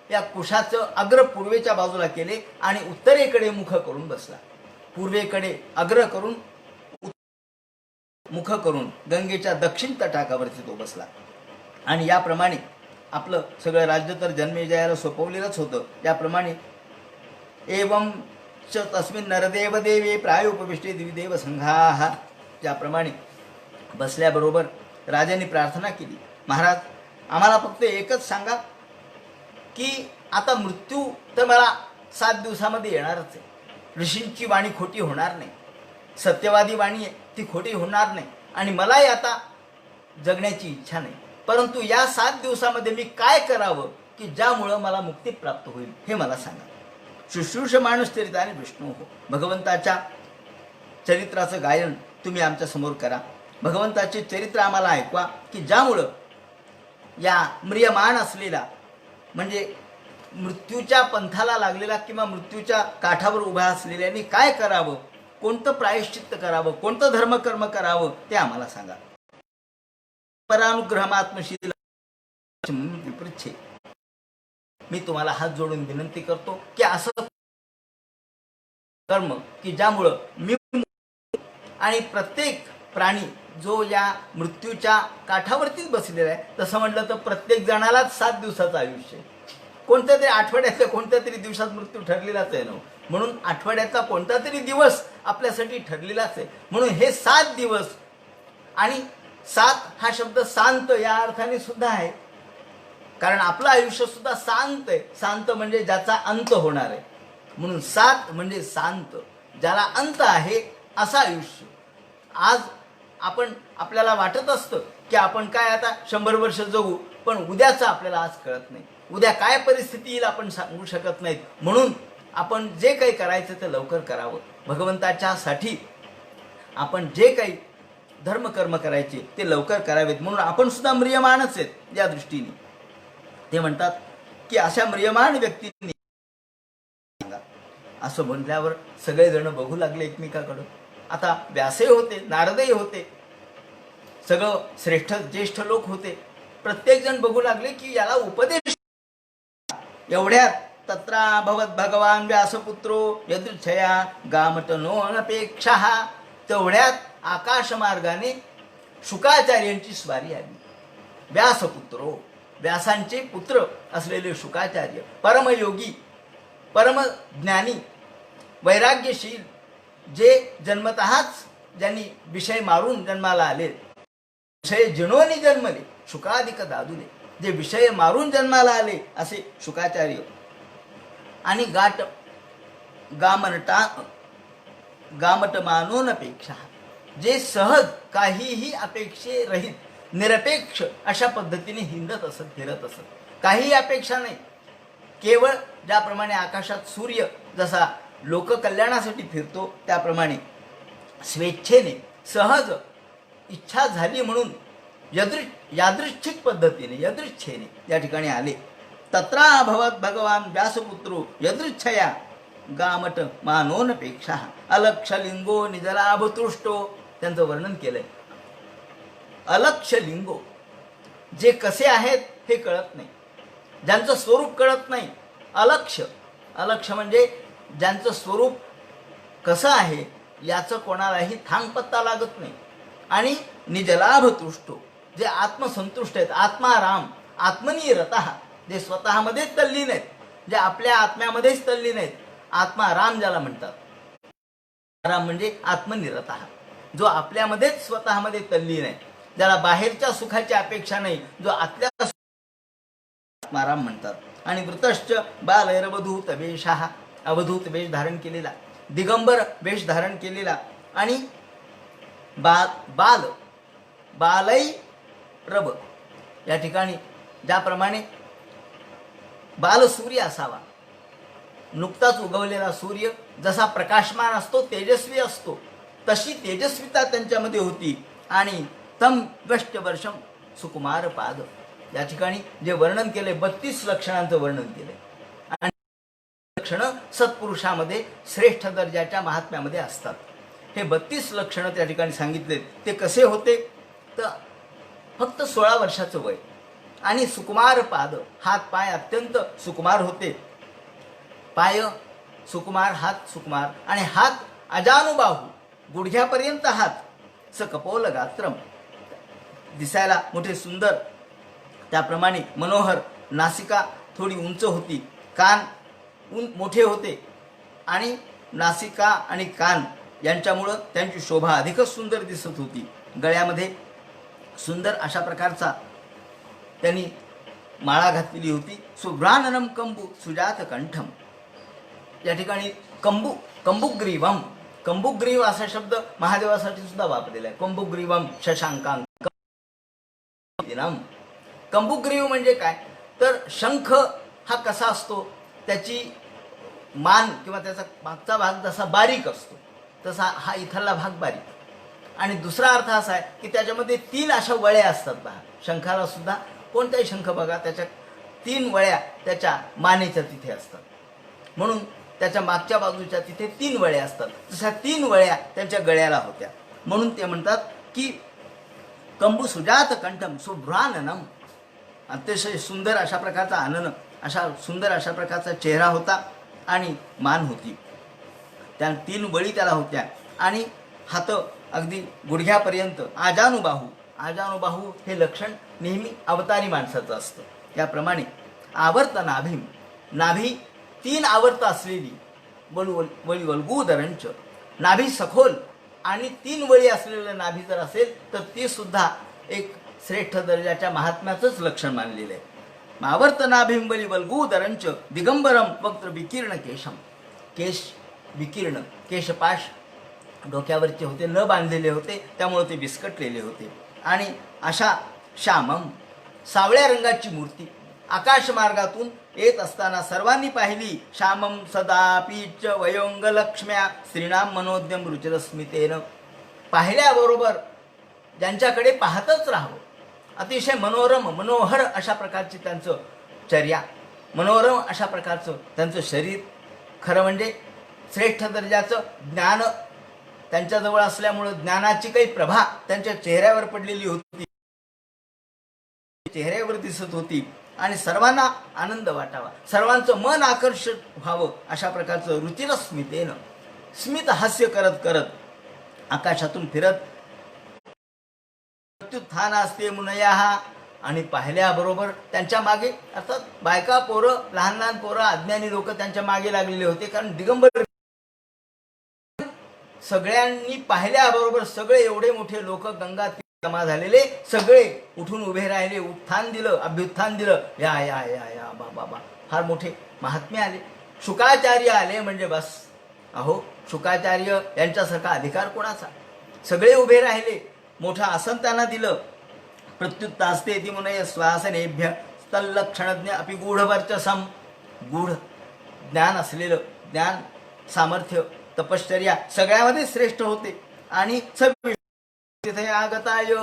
Speaker 1: या कुशाचं अग्र पूर्वेच्या बाजूला केले आणि उत्तरेकडे मुख करून बसला. पूर्वेकडे अग्र करून मुख करून गंगेच्या दक्षिण तटाकावरती तो बसला. आणि याप्रमाणे आपलं सगळं राज्य तर जन्मेजयाला सोपवलेलंच होतं. याप्रमाणे एवं च तस्मिन् नरदेव देवे प्रायोपविष्टे दिविदेव संघाः. ज्याप्रमाणे बसल्याबरोबर राजाने प्रार्थना केली, महाराज आम्हाला फक्त एकच सांगा की आता मृत्यू तर मला 7 दिवसामध्ये येणारच आहे. ऋषींची वाणी खोटी होणार नाही, सत्यवादी वाणी आहे ती खोटी होणार नाही. आणि मलाही आता जगण्याची इच्छा नाही, परंतु या 7 दिवसामध्ये मी काय करावं की ज्यामुळं मला मुक्ती प्राप्त होईल हे मला सांगा. शुश्रूष माणूस चरिताने विष्णू हो. भगवंताच्या चरित्राचं गायन तुम्ही आमच्या समोर करा. भगवंताचे चरित्र आम्हाला ऐकवा की ज्यामुळं या म्रियमान असलेला म्हणजे मृत्यूच्या पंथाला लागलेला किंवा मृत्यूच्या काठावर उभा असलेल्याने काय करावं, कोणतं प्रायश्चित्त करावं, कोणतं धर्मकर्म करावं ते आम्हाला सांगा. परानुग्रहमात्मशील विपृच्छे. मी तुम्हाला हात जोडून विनंती करतो की असं कर्म की ज्यामुळं मी आणि प्रत्येक प्राणी जो या मृत्यूच्या काठावरतीच बसलेला आहे, तसं म्हटलं तर प्रत्येक जणालाच 7 दिवसाचं आयुष्य आहे. कोणत्या तरी आठवड्यातल्या कोणत्या तरी दिवसात मृत्यू ठरलेलाच आहे ना. म्हणून आठवड्याचा कोणता तरी दिवस आपल्यासाठी ठरलेलाच आहे. म्हणून हे 7 दिवस, आणि 7 हा शब्द शांत या अर्थाने सुद्धा आहे, कारण आपलं आयुष्य सुद्धा शांत आहे. शांत म्हणजे ज्याचा अंत होणार आहे. म्हणून 7 म्हणजे शांत, ज्याला अंत आहे असं आयुष्य. आज आपल्याला वाटत असतं की आपण काय आता 100 वर्ष जगू, पण उद्याचं आपल्याला आज कळत नाही. उद्या काय परिस्थिती येईल आपण सांगू शकत नाहीत. म्हणून आपण जे काही करायचं ते लवकर करावं. भगवंताच्यासाठी आपण जे काही धर्मकर्म करायचे ते लवकर करावेत. म्हणून आपण सुद्धा म्रियमानच आहेत या दृष्टीने. ते म्हणतात की अशा म्रियमान व्यक्तींनी असं म्हटल्यावर सगळेजण बघू लागले एकमेकाकडं. आता व्यासही होते, नारदही होते, सगळं श्रेष्ठ ज्येष्ठ लोक होते. प्रत्येकजण बघू लागले की याला उपदेश. एवढ्यात तत्रा भवत भगवान व्यासपुत्रो यदृच्छया गामटनोनपेक्षा. तेवढ्यात आकाशमार्गाने शुकाचार्यांची स्वारी आली. व्यासपुत्रो, व्यासांचे पुत्र असलेले शुकाचार्य, परमयोगी, परमज्ञानी, वैराग्यशील, जे जन्मतःच ज्यांनी विषय मारून जन्माला आले, विषय जिणोनी जन्मले शुकाधिक दादुले, जे विषय मारून जन्माला आले असे शुकाचार्य. आणि गामटमानोनपेक्षा, जे सहज काहीही अपेक्षे रहित निरपेक्ष अशा पद्धतीने हिंडत असत, फिरत असत. काहीही अपेक्षा नाही, केवळ ज्याप्रमाणे आकाशात सूर्य जसा लोककल्याणासाठी फिरतो त्याप्रमाणे स्वेच्छेने सहज इच्छा झाली म्हणून यादृच्छिक पद्धतीने यदृच्छेने या ठिकाणी आले. तत्रा भवत भगवान व्यासपुत्रो यदृच्छया गामट मानोनपेक्षा अलक्षलिंगो निजलाभतुष्टो. त्यांचं वर्णन केलंय. अलक्षलिंगो, जे कसे आहेत हे कळत नाही, ज्यांचं स्वरूप कळत नाही, अलक्ष्य. अलक्ष्य म्हणजे ज्यांचं स्वरूप कसं आहे याचं कोणालाही थांगपत्ता लागत नाही. आणि निजलाभ तुष्टो, जे आत्मसंतुष्ट आहेत, आत्माराम, आत्मनी रतः, जे स्वतःमध्येच तल्लीन आहेत, जे आपल्या आत्म्यामध्येच तल्लीन आहेत, आत्माराम ज्याला म्हणतात. राम म्हणजे आत्मनिरतः, जो आपल्यामध्येच स्वतःमध्ये तल्लीन आहे, ज्याला बाहेरच्या सुखाची अपेक्षा नाही, जो आतल्या आत्माराम म्हणतात. आणि वृतश्च बालैरवधूत वेषः, अवधूत वेश धारण केलेला, दिगंबर वेश धारण केलेला, आणि बाल बालै रव, या ठिकाणी ज्याप्रमाणे बालसूर्य असावा, नुकताच उगवलेला सूर्य जसा प्रकाशमान असतो, तेजस्वी असतो, तशी तेजस्विता त्यांच्यामध्ये होती. आणि तम वर्षम सुकुमार पाद, या ठिकाणी जे वर्णन केले 32 लक्षणांचं वर्णन केले. आणि लक्षणं सत्पुरुषामध्ये श्रेष्ठ दर्जाच्या महात्म्यामध्ये असतात. हे 32 लक्षणं त्या ठिकाणी सांगितले. ते कसे होते तर फक्त 16 वर्षाचं वय, आणि सुकुमार पाद, हात पाय अत्यंत सुकुमार होते, पाय सुकुमार, हात सुकुमार, आणि हात अजानुबाहू, गुडघ्यापर्यंत हात, स कपोल गात्रम, दिसायला मोठे सुंदर, त्याप्रमाणे मनोहर, नासिका थोडी उंच होती, कान मोठे होते, आणि नासिका आणि कान यांच्यामुळं त्यांची शोभा अधिकच सुंदर दिसत होती. गळ्यामध्ये सुंदर अशा प्रकारचा त्यांनी माळा घातलेली होती. सुभ्राननम कंबू सुजात कंठम, या ठिकाणी कंबुग्रीवम, कंबुग्रीव असा शब्द महादेवासाठी सुद्धा वापरलेला आहे. कंबुग्रीवम शशांकांक. कंबुग्रीव म्हणजे काय तर शंख हा कसा असतो, त्याची मान किंवा त्याचा मागचा भाग जसा बारीक असतो तसा हा इथला भाग बारीक. आणि दुसरा अर्थ असा आहे की त्याच्यामध्ये 3 अशा वळ्या असतात पहा. शंखाला सुद्धा कोणताही शंख बघा, त्याच्या 3 वळ्या त्याच्या मानेच्या तिथे असतात, म्हणून त्याच्या मागच्या बाजूच्या तिथे 3 वळ्या असतात. तशा 3 वळ्या त्यांच्या गळ्याला होत्या, म्हणून ते म्हणतात की कंबू सुजात कंठम शुभ्राननम, अतिशय सुंदर अशा प्रकारचा आनन, अशा सुंदर अशा प्रकारचा चेहरा होता, आणि मान होती. त्या 3 वळी त्याला होत्या, आणि हात अगदी गुडघ्यापर्यंत. आजानुबाहू, आजानुबाहू हे लक्षण नेहमी अवतारी माणसाचं असतं. त्याप्रमाणे आवर्त नाभी, नाभी 3 आवर्त असलेली, वळी वल्गूदरंच, नाभी सखोल आणि 3 वळी असलेलं नाभी जर असेल तर ती सुद्धा एक श्रेष्ठ दर्जाच्या महात्म्याचंच लक्षण मानलेलं आहे. आवर्त नाभीम वळी वल्गूदरंच दिगंबरम वक्त्र विकीर्ण केशम, केश विकीर्ण, केशपाश डोक्यावरचे होते, न बांधलेले होते, त्यामुळे ते विस्कटलेले होते. आणि अशा श्यामम, सावळ्या रंगाची मूर्ती आकाशमार्गातून येत असताना सर्वांनी पाहिली. श्यामम सदापीच वयोंग लक्ष्म्या श्रीणाम मनोद्यम रुचिरस्मितेन, पाहिल्याबरोबर ज्यांच्याकडे पाहतच राहावं, अतिशय मनोरम मनोहर अशा प्रकारची त्यांचं चर्या, मनोरम अशा प्रकारचं त्यांचं शरीर, खरं म्हणजे श्रेष्ठ दर्जाचं ज्ञान त्यांच्याजवळ असल्यामुळं ज्ञानाची काही प्रभा त्यांच्या चेहऱ्यावर पडलेली होती, चेहऱ्यावर दिसत होती, आणि सर्वांना आनंद वाटावा, सर्वांचं मन आकर्षित व्हावं अशा प्रकारचं रुचिरस्मितेनं, स्मित हास्य करत करत आकाशातून फिरत अत्युत्थान असते मुनया, आणि पाहिल्याबरोबर त्यांच्या मागे, अर्थात बायका पोरं, लहान लहान पोरं, अज्ञानी लोक त्यांच्या मागे लागलेले होते, कारण दिगंबर सगळ्यांनी पाहिल्याबरोबर सगळे एवढे मोठे लोक गंगा जमा झालेले सगळे उठून उभे राहिले, उत्थान दिलं, अभ्युत्थान दिलं, या या या या बाबा, फार मोठे महात्मे आले. शुकाचार्य आले म्हणजे बस, अहो शुकाचार्य यांच्यासारखा अधिकार कोणाचा. सगळे उभे राहिले, मोठं आसन त्यांना दिलं. प्रत्युत्तास्ते ती मुनय स्वासनेभ्य तल्लक्षणज्ञ अपि गूढवर्चसम, गूढ ज्ञान असलेलं, ज्ञान सामर्थ्य तपश्चर्या सगळ्यामध्ये श्रेष्ठ होते. आणि तिथे आगताय,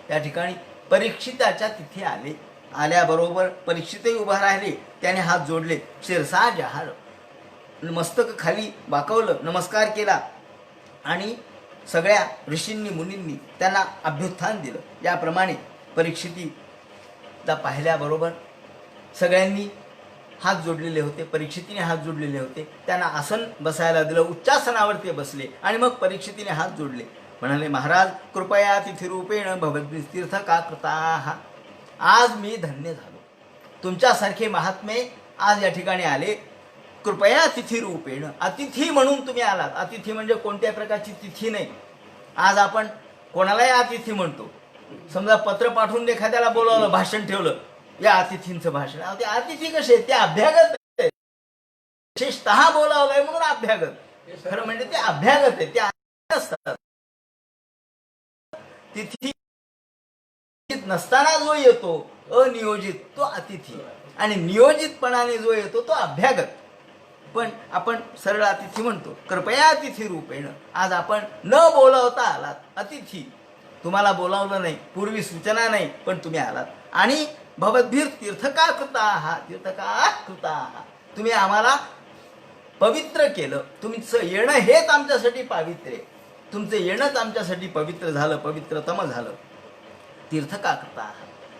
Speaker 1: त्या ठिकाणी परीक्षिताच्या तिथे आले. आल्याबरोबर परीक्षितही उभा राहिले, त्याने हात जोडले, शिरसा जहार, मस्तक खाली वाकवलं, नमस्कार केला, आणि सगळ्या ऋषींनी मुनींनी त्यांना अभ्युत्थान दिलं. याप्रमाणे परीक्षिती आता पाहिल्याबरोबर सगळ्यांनी हात जोडलेले होते, परीक्षितीने हात जोडलेले होते. त्यांना आसन बसायला दिलं, उच्चासनावर ते बसले आणि मग परीक्षितीने हात जोडले. म्हणाले, महाराज कृपया तिथिरूपेण भवद्तीर्थ का कृताः. आज मी धन्य झालो. तुमच्यासारखे महात्मे आज या ठिकाणी आले. कृपया तिथिरूपेण, अतिथी म्हणून तुम्ही आलात. अतिथी म्हणजे कोणत्या प्रकारची तिथी नाही. आज आपण कोणालाही अतिथी म्हणतो. समजा पत्र पाठवून एखाद्याला बोलावलं, भाषण ठेवलं, या अतिथींचं भाषण. ते अतिथी कसे आहेत? ते अभ्यागत आहेत. विशेषतः बोलावलंय म्हणून अभ्यागत. खरं म्हणजे ते अभ्यागत आहेत, ते असतात. तिथी नसताना जो येतो अनियोजित तो अतिथी, आणि नियोजितपणाने जो येतो तो अभ्यागत. पण आपण सरळ अतिथी म्हणतो. कृपया अतिथी रूपेण, आज आपण न बोलावता आलात. अतिथी, तुम्हाला बोलावलं नाही, पूर्वी सूचना नाही, पण तुम्ही आलात. आणि भवद्भिर तीर्थका कृताः, तीर्थका कृताः, तुम्ही आम्हाला पवित्र केलं. तुमचं येणं हेच आमच्यासाठी पावित्र्य. तुमचं येणंच आमच्यासाठी पवित्र झालं, पवित्रतम झालं. तीर्थका कृताः,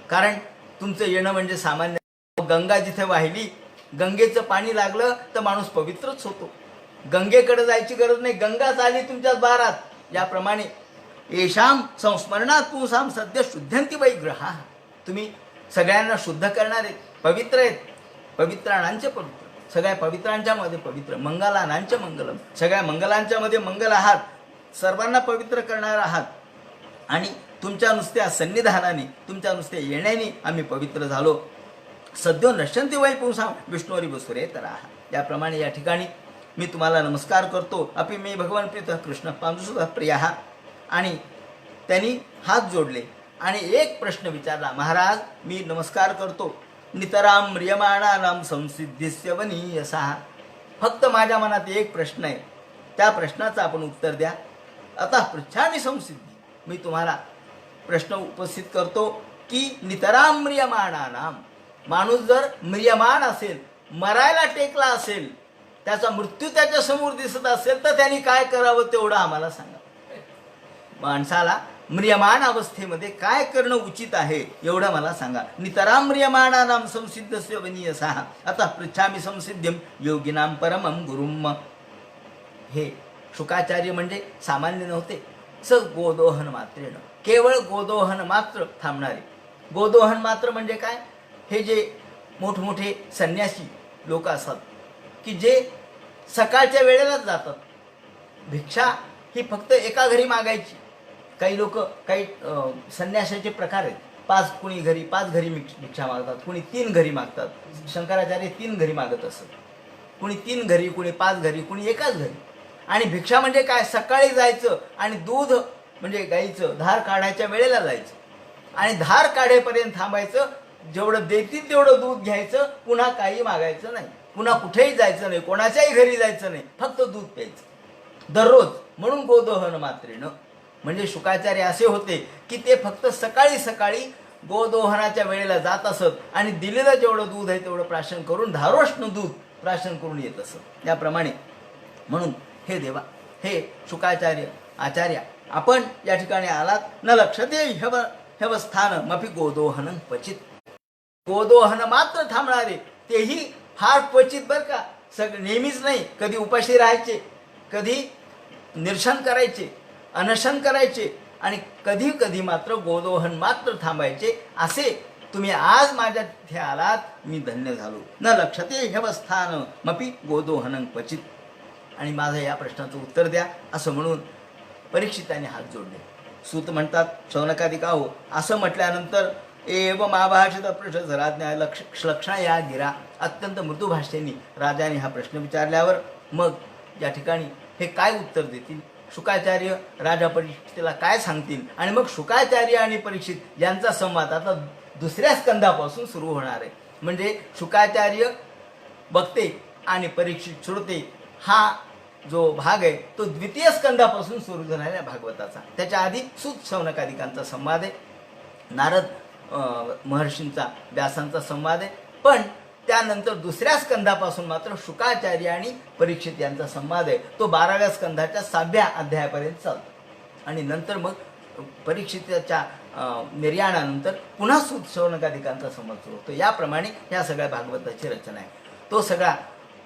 Speaker 1: कारण तुमचं येणं म्हणजे सामान्य. गंगा जिथे वाहिली, गंगेचं पाणी लागलं तर माणूस पवित्रच होतो. गंगेकडे जायची गरज नाही, गंगाच आली तुमच्या द्वारात. याप्रमाणे येशाम संस्मरणात पुंसाम सद्य शुद्धंती वैग्रहा, तुम्ही सगळ्यांना शुद्ध करणारे, पवित्र आहेत. पवित्राणांचे पवित्र, सगळ्या पवित्रांच्या मध्ये पवित्र. मंगलानांचे मंगलम, सगळ्या मंगलांच्या मध्ये मंगल आहात. सर्वांना पवित्र करणार आहात. आणि तुमच्या नुसत्या सन्निधानाने, तुमच्या नुसत्या येण्याने आम्ही पवित्र झालो. सद्यो नश्यंती वै पुंसाम विष्णोरी बसुरे तराह. याप्रमाणे या ठिकाणी मी तुम्हाला नमस्कार करतो. अपि मे भगवान प्रीत कृष्ण पांडुसुत प्रिया. आणि त्यांनी हात जोडले आणि एक प्रश्न विचारला. महाराज, मी नमस्कार करतो. नितराम म्रियमाणानाम संसिद्धिस्य वनीयसा. फक्त माझ्या मनात एक प्रश्न आहे, त्या प्रश्नाचं आपण उत्तर द्या. आता पृच्छामि संसिद्धी, मी तुम्हाला प्रश्न उपस्थित करतो की नितराम म्रियमाणानाम, माणूस जर म्रियमान असेल, मरायला टेकला असेल, त्याचा मृत्यू त्याच्या समोर दिसत असेल, तर त्यांनी काय करावं तेवढं आम्हाला सांगा. माणसाला म्रियमान अवस्थेमध्ये काय करणं उचित आहे एवढं मला सांगा. नितराम म्रियमाणानाम संसिद्धस्य वनीयसाः. आता पृच्छामि संसिद्धिं योगिनां परमं गुरुम. हे शुकाचार्य म्हणजे सामान्य नव्हते. स गोदोहन मात्रेण, केवळ गोदोहन मात्र थांबणारे. गोदोहन मात्र म्हणजे काय? हे जे मोठमोठे संन्यासी लोक असतात की जे सकाळच्या वेळेलाच जातात. भिक्षा ही फक्त एका घरी मागायची. काही लोक, काही संन्यासाचे प्रकार आहेत. कुणी घरी 5 घरी भिक्षा मागतात, कुणी 3 घरी मागतात. शंकराचार्य 3 घरी मागत असत. कुणी 3 घरी, कुणी 5 घरी, कुणी एकाच घरी. आणि भिक्षा म्हणजे काय? सकाळी जायचं आणि दूध म्हणजे गाईचं धार काढायच्या वेळेला जायचं आणि धार काढेपर्यंत थांबायचं. जेवढं देतील तेवढं दूध घ्यायचं, पुन्हा काही मागायचं नाही, पुन्हा कुठेही जायचं नाही, कोणाच्याही घरी जायचं नाही, फक्त दूध प्यायचं दररोज. म्हणून गोदोहन मात्रेण. म्हणजे शुकाचार्य असे होते की ते फक्त सकाळी सकाळी गोदोहनाच्या वेळेला जात असत आणि दिलेलं जेवढं दूध आहे तेवढं प्राशन करून, धारोष्ण दूध प्राशन करून येत असत. याप्रमाणे म्हणून हे देवा, हे शुकाचार्य आचार्य, आपण या ठिकाणी आलात. न लक्षते ह्यवस्थान मपि गोदोहन क्वचित. गोदोहन मात्र थांबणारे, तेही फार क्वचित बरं का. नेहमीच नाही. कधी उपाशी राहायचे, कधी निरसन करायचे, अनशन करायचे, आणि कधी कधी मात्र गोदोहन मात्र थांबायचे. असे तुम्ही आज माझ्या तिथे आलात, मी धन्य झालो. न लक्षते ह्यवस्थान मपि गोदोहन क्वचित. आणि माझं या प्रश्नाचं उत्तर द्या असं म्हणून परीक्षिताने हात जोडले. सूत म्हणतात, शौनकादिकाहो, असं म्हटल्यानंतर एवं आभाषित पृष्ठ राज्ञा लक्षणा या गिरा. अत्यंत मृदू भाषेने राजाने हा प्रश्न विचारल्यावर मग या ठिकाणी हे काय उत्तर देतील? शुकाचार्य राजा परीक्षितीला काय सांगतील? आणि मग शुकाचार्य आणि परीक्षित यांचा संवाद आता दुसऱ्या स्कंदापासून सुरू होणार आहे. म्हणजे शुकाचार्य बघते आणि परीक्षित श्रोते, हा जो भाग आहे तो द्वितीय स्कंदापासून सुरू झालेल्या भागवताचा. त्याच्या आधी सूत शौनकादिकांचा संवाद आहे, नारद महर्षींचा, व्यासांचा संवाद आहे. पण त्यानंतर दुसऱ्या स्कंदापासून मात्र शुकाचार्य आणि परीक्षित यांचा संवाद आहे. तो 12व्या स्कंदाच्या 6व्या अध्यायापर्यंत चालतो. आणि नंतर मग परीक्षिताच्या निर्याणानंतर पुन्हा शौनकादिकांचा संवाद सुरू होतो. याप्रमाणे ह्या सगळ्या भागवताची रचना आहे. तो सगळा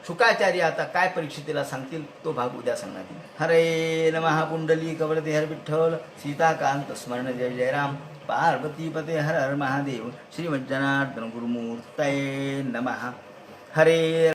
Speaker 1: शुकाचार्य आता काय परीक्षितीला सांगतील तो भाग उद्या सांगण्यात येईल. हरे नमः पुंडली कवरते हर विठ्ठल सीताकांत स्मरण जय जय राम पार्वतीपते हर हर महादेव श्रीमज्जनार्दन गुरुमूर्तये नमः. हरे